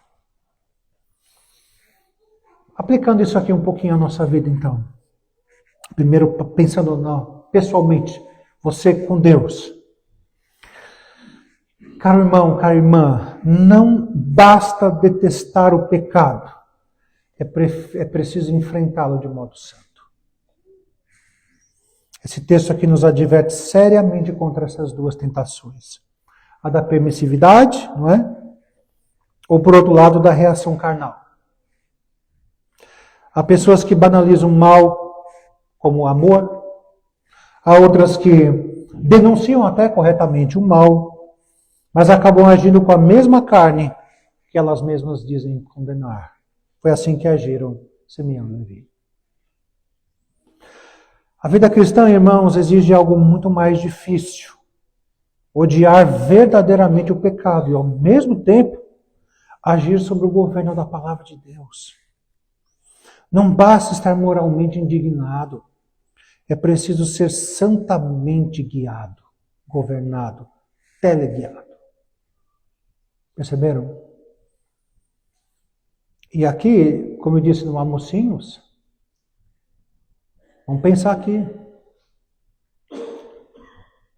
Aplicando isso aqui um pouquinho à nossa vida, então. Primeiro, pensando pessoalmente, você com Deus. Caro irmão, cara irmã, não basta detestar o pecado. É preciso enfrentá-lo de modo santo. Esse texto aqui nos adverte seriamente contra essas duas tentações. A da permissividade, não é? Ou, por outro lado, da reação carnal. Há pessoas que banalizam o mal como o amor. Há outras que denunciam até corretamente o mal, mas acabam agindo com a mesma carne que elas mesmas dizem condenar. Foi assim que agiram Simeão e Levi. A vida cristã, irmãos, exige algo muito mais difícil. Odiar verdadeiramente o pecado e, ao mesmo tempo, agir sobre o governo da palavra de Deus. Não basta estar moralmente indignado. É preciso ser santamente guiado, governado, teleguiado. Perceberam? E aqui, como eu disse no Amocinhos, vamos pensar aqui.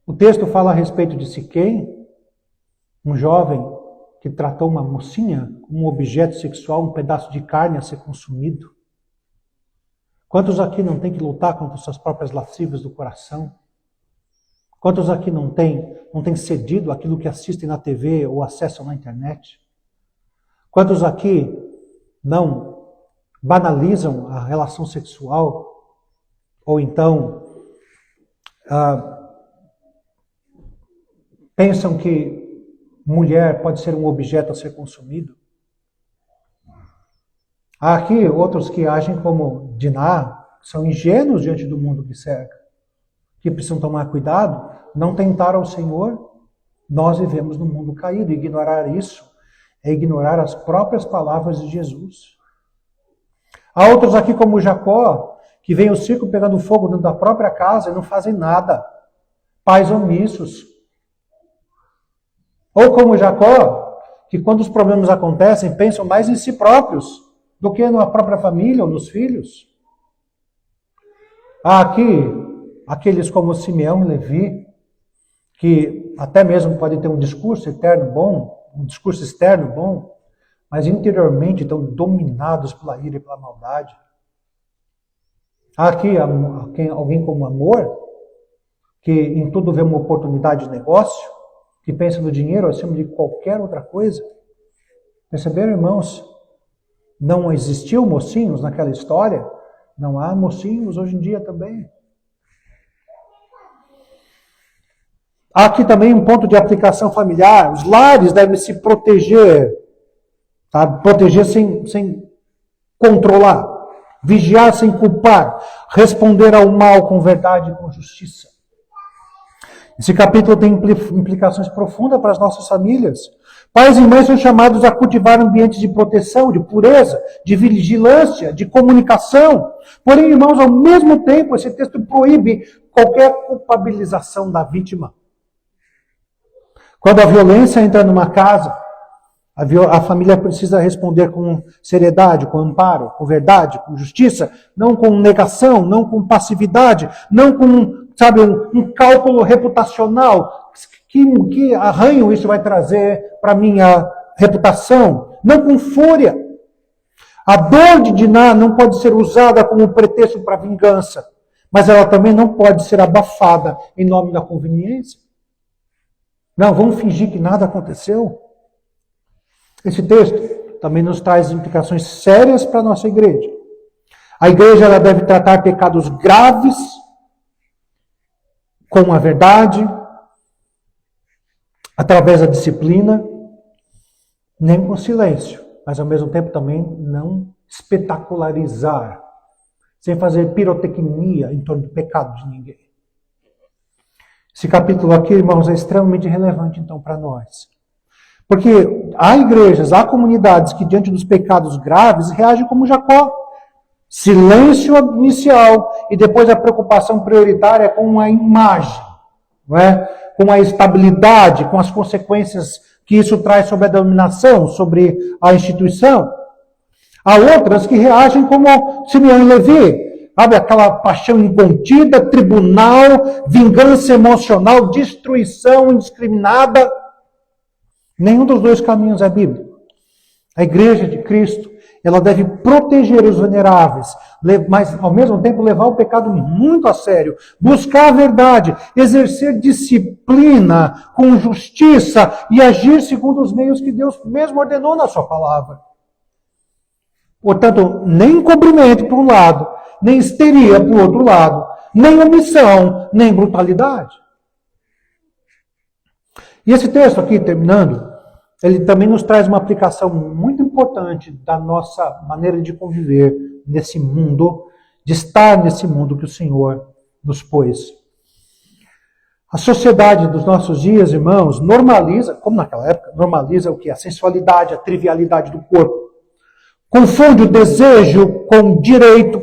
O texto fala a respeito de Siquém, um jovem que tratou uma mocinha como um objeto sexual, um pedaço de carne a ser consumido. Quantos aqui não têm que lutar contra suas próprias lascivas do coração? Quantos aqui não têm cedido aquilo que assistem na TV ou acessam na internet? Quantos aqui não banalizam a relação sexual? Ou então pensam que mulher pode ser um objeto a ser consumido? Há aqui outros que agem como Diná, são ingênuos diante do mundo que cerca, que precisam tomar cuidado, não tentar ao Senhor. Nós vivemos num mundo caído, e ignorar isso é ignorar as próprias palavras de Jesus. Há outros aqui como Jacó, que veem o circo pegando fogo dentro da própria casa e não fazem nada. Pais omissos. Ou como Jacó, que quando os problemas acontecem, pensam mais em si próprios do que na própria família ou nos filhos. Há aqui aqueles como Simeão e Levi, que até mesmo podem ter um discurso externo bom, mas interiormente estão dominados pela ira e pela maldade. Há aqui alguém como Amor, que em tudo vê uma oportunidade de negócio, que pensa no dinheiro acima de qualquer outra coisa. Perceberam, irmãos? Não existiu mocinhos naquela história, não há mocinhos hoje em dia também. Há aqui também um ponto de aplicação familiar. Os lares devem se proteger, tá? Proteger sem controlar, vigiar sem culpar, responder ao mal com verdade e com justiça. Esse capítulo tem implicações profundas para as nossas famílias. Pais e mães são chamados a cultivar ambientes de proteção, de pureza, de vigilância, de comunicação. Porém, irmãos, ao mesmo tempo, esse texto proíbe qualquer culpabilização da vítima. Quando a violência entra numa casa, a família precisa responder com seriedade, com amparo, com verdade, com justiça, não com negação, não com passividade, não com, um cálculo reputacional. Que arranho isso vai trazer para a minha reputação? Não com fúria. A dor de Diná não pode ser usada como pretexto para vingança, mas ela também não pode ser abafada em nome da conveniência. Não, vamos fingir que nada aconteceu. Esse texto também nos traz implicações sérias para a nossa igreja. A igreja ela deve tratar pecados graves com a verdade, através da disciplina, nem com silêncio, mas ao mesmo tempo também não espetacularizar, sem fazer pirotecnia em torno do pecado de ninguém. Esse capítulo aqui, irmãos, é extremamente relevante então para nós. Porque há igrejas, há comunidades que diante dos pecados graves reagem como Jacó. Silêncio inicial e depois a preocupação prioritária com a imagem, não é? Com a estabilidade, com as consequências que isso traz sobre a dominação, sobre a instituição. Há outras que reagem como Simeão e Levi, sabe? Aquela paixão incontida, tribunal, vingança emocional, destruição indiscriminada. Nenhum dos dois caminhos é bíblico. A igreja de Cristo, ela deve proteger os vulneráveis, mas ao mesmo tempo levar o pecado muito a sério, buscar a verdade, exercer disciplina com justiça e agir segundo os meios que Deus mesmo ordenou na sua palavra. Portanto, nem encobrimento por um lado, nem histeria por outro lado, nem omissão, nem brutalidade. E esse texto aqui, terminando, ele também nos traz uma aplicação muito importante da nossa maneira de conviver nesse mundo, de estar nesse mundo que o Senhor nos pôs. A sociedade dos nossos dias, irmãos, normaliza, como naquela época, normaliza o que? A sensualidade, a trivialidade do corpo. Confunde o desejo com o direito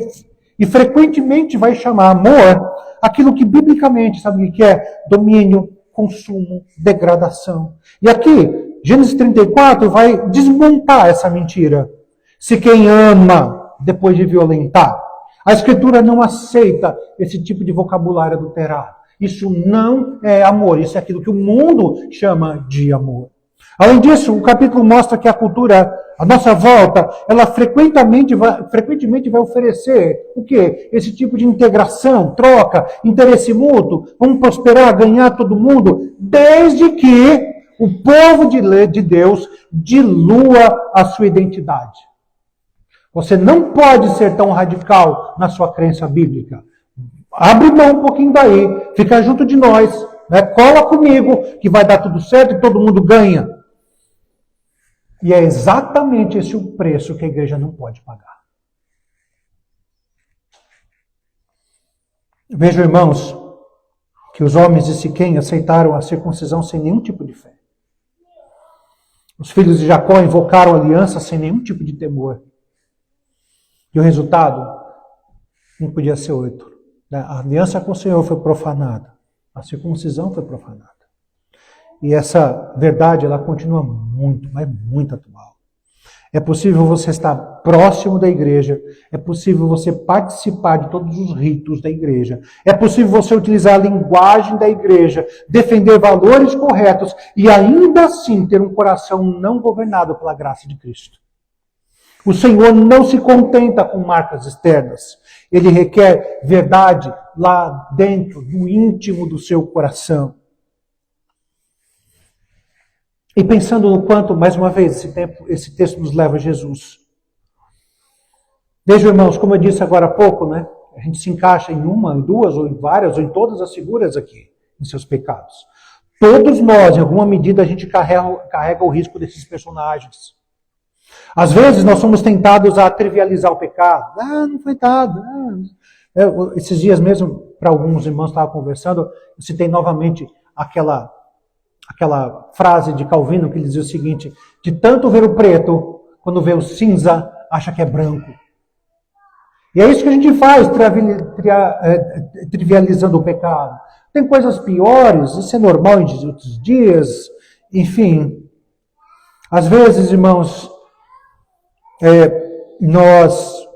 e frequentemente vai chamar amor aquilo que biblicamente, sabe o que é? Domínio, consumo, degradação. E aqui, Gênesis 34 vai desmontar essa mentira. Se quem ama depois de violentar. A Escritura não aceita esse tipo de vocabulário adulterado. Isso não é amor, isso é aquilo que o mundo chama de amor. Além disso, o capítulo mostra que a cultura, à nossa volta, ela frequentemente vai oferecer o quê? Esse tipo de integração, troca, interesse mútuo, vamos prosperar, ganhar todo mundo, desde que o povo de Deus dilua a sua identidade. Você não pode ser tão radical na sua crença bíblica. Abre mão um pouquinho daí, fica junto de nós, né? Cola comigo que vai dar tudo certo e todo mundo ganha. E é exatamente esse o preço que a igreja não pode pagar. Vejam, irmãos, que os homens de Siquém aceitaram a circuncisão sem nenhum tipo de fé. Os filhos de Jacó invocaram aliança sem nenhum tipo de temor. E o resultado não podia ser outro. A aliança com o Senhor foi profanada. A circuncisão foi profanada. E essa verdade, ela continua muito, mas muito atual. É possível você estar próximo da igreja, é possível você participar de todos os ritos da igreja, é possível você utilizar a linguagem da igreja, defender valores corretos e ainda assim ter um coração não governado pela graça de Cristo. O Senhor não se contenta com marcas externas, Ele requer verdade lá dentro, no íntimo do seu coração. E pensando no quanto, mais uma vez, esse texto nos leva a Jesus. Vejam, irmãos, como eu disse agora há pouco, né? A gente se encaixa em uma, em duas, ou em várias, ou em todas as figuras aqui, em seus pecados. Todos nós, em alguma medida, a gente carrega o risco desses personagens. Às vezes, nós somos tentados a trivializar o pecado. Não foi nada. Esses dias mesmo, para alguns irmãos que estavam conversando, eu citei novamente aquela frase de Calvino que dizia o seguinte: de tanto ver o preto, quando vê o cinza, acha que é branco. E é isso que a gente faz, trivializando o pecado. Tem coisas piores, isso é normal em outros dias, enfim. Às vezes, irmãos, nós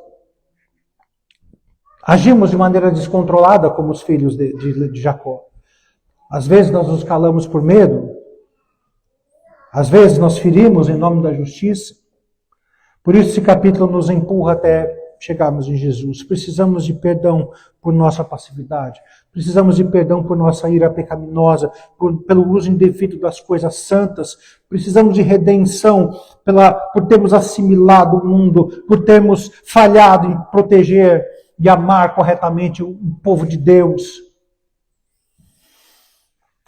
agimos de maneira descontrolada como os filhos de Jacó. Às vezes nós nos calamos por medo. Às vezes nós ferimos em nome da justiça. Por isso esse capítulo nos empurra até chegarmos em Jesus. Precisamos de perdão por nossa passividade. Precisamos de perdão por nossa ira pecaminosa, pelo uso indevido das coisas santas. Precisamos de redenção por termos assimilado o mundo, por termos falhado em proteger e amar corretamente o povo de Deus.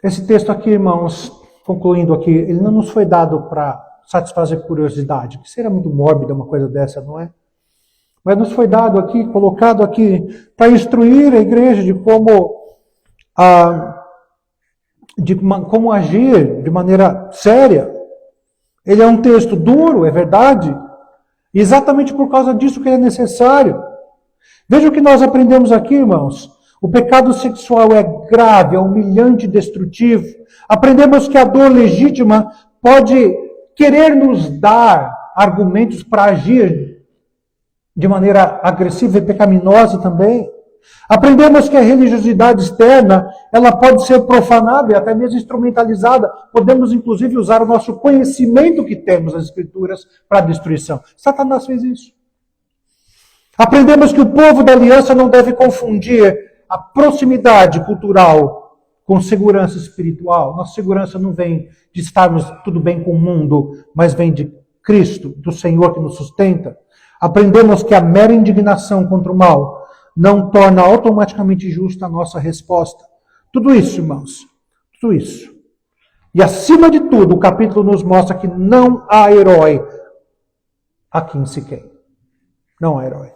Esse texto aqui, irmãos, concluindo aqui, ele não nos foi dado para satisfazer curiosidade, que seria muito mórbida uma coisa dessa, não é? Mas nos foi dado aqui, colocado aqui, para instruir a igreja de como agir de maneira séria. Ele é um texto duro, é verdade, e exatamente por causa disso que ele é necessário. Veja o que nós aprendemos aqui, irmãos. O pecado sexual é grave, é humilhante e destrutivo. Aprendemos que a dor legítima pode querer nos dar argumentos para agir de maneira agressiva e pecaminosa também. Aprendemos que a religiosidade externa, ela pode ser profanada e até mesmo instrumentalizada. Podemos, inclusive, usar o nosso conhecimento que temos nas Escrituras para a destruição. Satanás fez isso. Aprendemos que o povo da aliança não deve confundir a proximidade cultural com segurança espiritual. Nossa segurança não vem de estarmos tudo bem com o mundo, mas vem de Cristo, do Senhor que nos sustenta. Aprendemos que a mera indignação contra o mal não torna automaticamente justa a nossa resposta. Tudo isso, irmãos, tudo isso. E acima de tudo, o capítulo nos mostra que não há herói aqui em Siquém. Não há herói.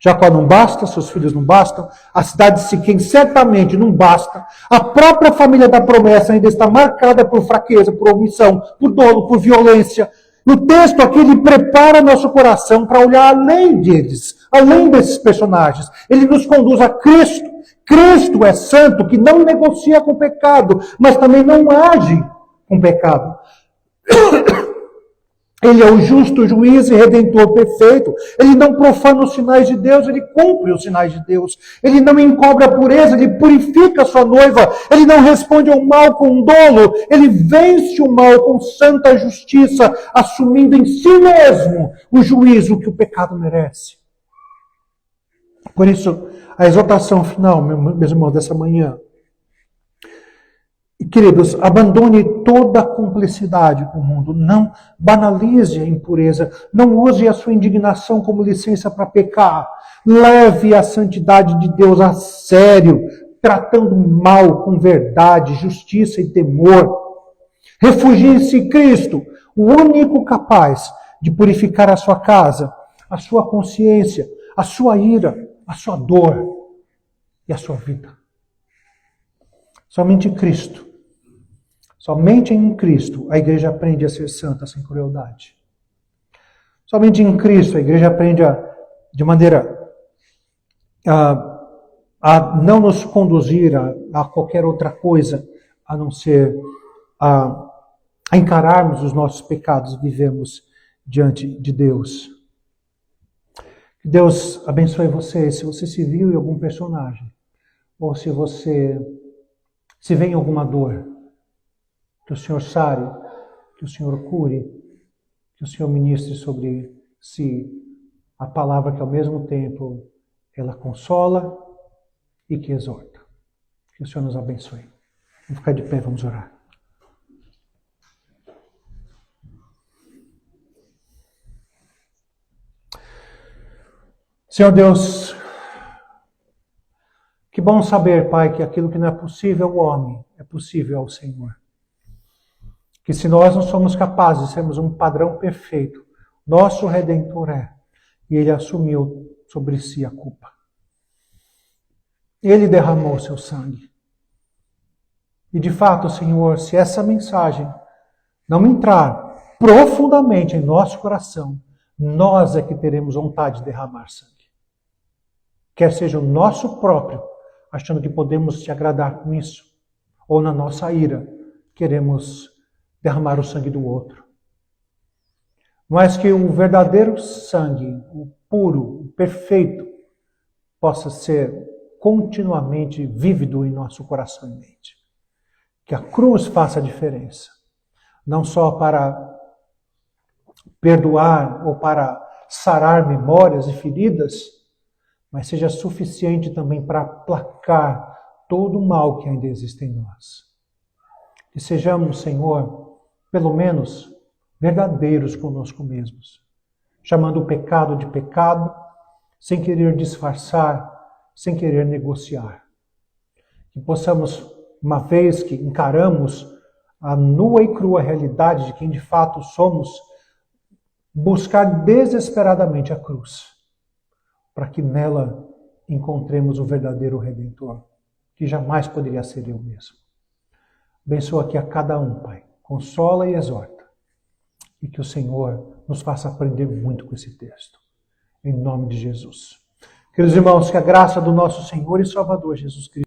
Jacó não basta, seus filhos não bastam, a cidade de Siquém certamente não basta, a própria família da promessa ainda está marcada por fraqueza, por omissão, por dolo, por violência. O texto aqui ele prepara nosso coração para olhar além deles, além desses personagens. Ele nos conduz a Cristo. Cristo é santo que não negocia com o pecado, mas também não age com o pecado. Ele é o justo juiz e redentor perfeito. Ele não profana os sinais de Deus, ele cumpre os sinais de Deus. Ele não encobre a pureza, ele purifica a sua noiva. Ele não responde ao mal com dolo, ele vence o mal com santa justiça, assumindo em si mesmo o juízo que o pecado merece. Por isso, a exortação final, meus irmãos, dessa manhã. Queridos, abandone toda a cumplicidade com o mundo. Não banalize a impureza. Não use a sua indignação como licença para pecar. Leve a santidade de Deus a sério, tratando o mal com verdade, justiça e temor. Refugie-se em Cristo, o único capaz de purificar a sua casa, a sua consciência, a sua ira, a sua dor e a sua vida. Somente Cristo. Somente em Cristo a igreja aprende a ser santa sem crueldade. Somente em Cristo a igreja aprende de maneira a não nos conduzir a qualquer outra coisa, a não ser a encararmos os nossos pecados e vivemos diante de Deus. Que Deus abençoe você. Se você se viu em algum personagem, ou se você se vê em alguma dor, que o Senhor sare, que o Senhor cure, que o Senhor ministre sobre si a palavra que ao mesmo tempo ela consola e que exorta. Que o Senhor nos abençoe. Vamos ficar de pé, vamos orar. Senhor Deus, que bom saber, Pai, que aquilo que não é possível ao homem é possível ao Senhor. Que se nós não somos capazes de sermos um padrão perfeito, nosso Redentor é, e Ele assumiu sobre si a culpa. Ele derramou seu sangue. E de fato, Senhor, se essa mensagem não entrar profundamente em nosso coração, nós é que teremos vontade de derramar sangue. Quer seja o nosso próprio, achando que podemos te agradar com isso, ou na nossa ira, queremos derramar o sangue do outro. Mas que o verdadeiro sangue, o puro, o perfeito, possa ser continuamente vívido em nosso coração e mente. Que a cruz faça a diferença, não só para perdoar ou para sarar memórias e feridas, mas seja suficiente também para aplacar todo o mal que ainda existe em nós. Que sejamos, Senhor, pelo menos verdadeiros conosco mesmos, chamando o pecado de pecado, sem querer disfarçar, sem querer negociar. Que possamos, uma vez que encaramos a nua e crua realidade de quem de fato somos, buscar desesperadamente a cruz, para que nela encontremos o verdadeiro Redentor, que jamais poderia ser eu mesmo. Abençoa aqui a cada um, Pai. Consola e exorta. E que o Senhor nos faça aprender muito com esse texto. Em nome de Jesus. Queridos irmãos, que a graça do nosso Senhor e Salvador Jesus Cristo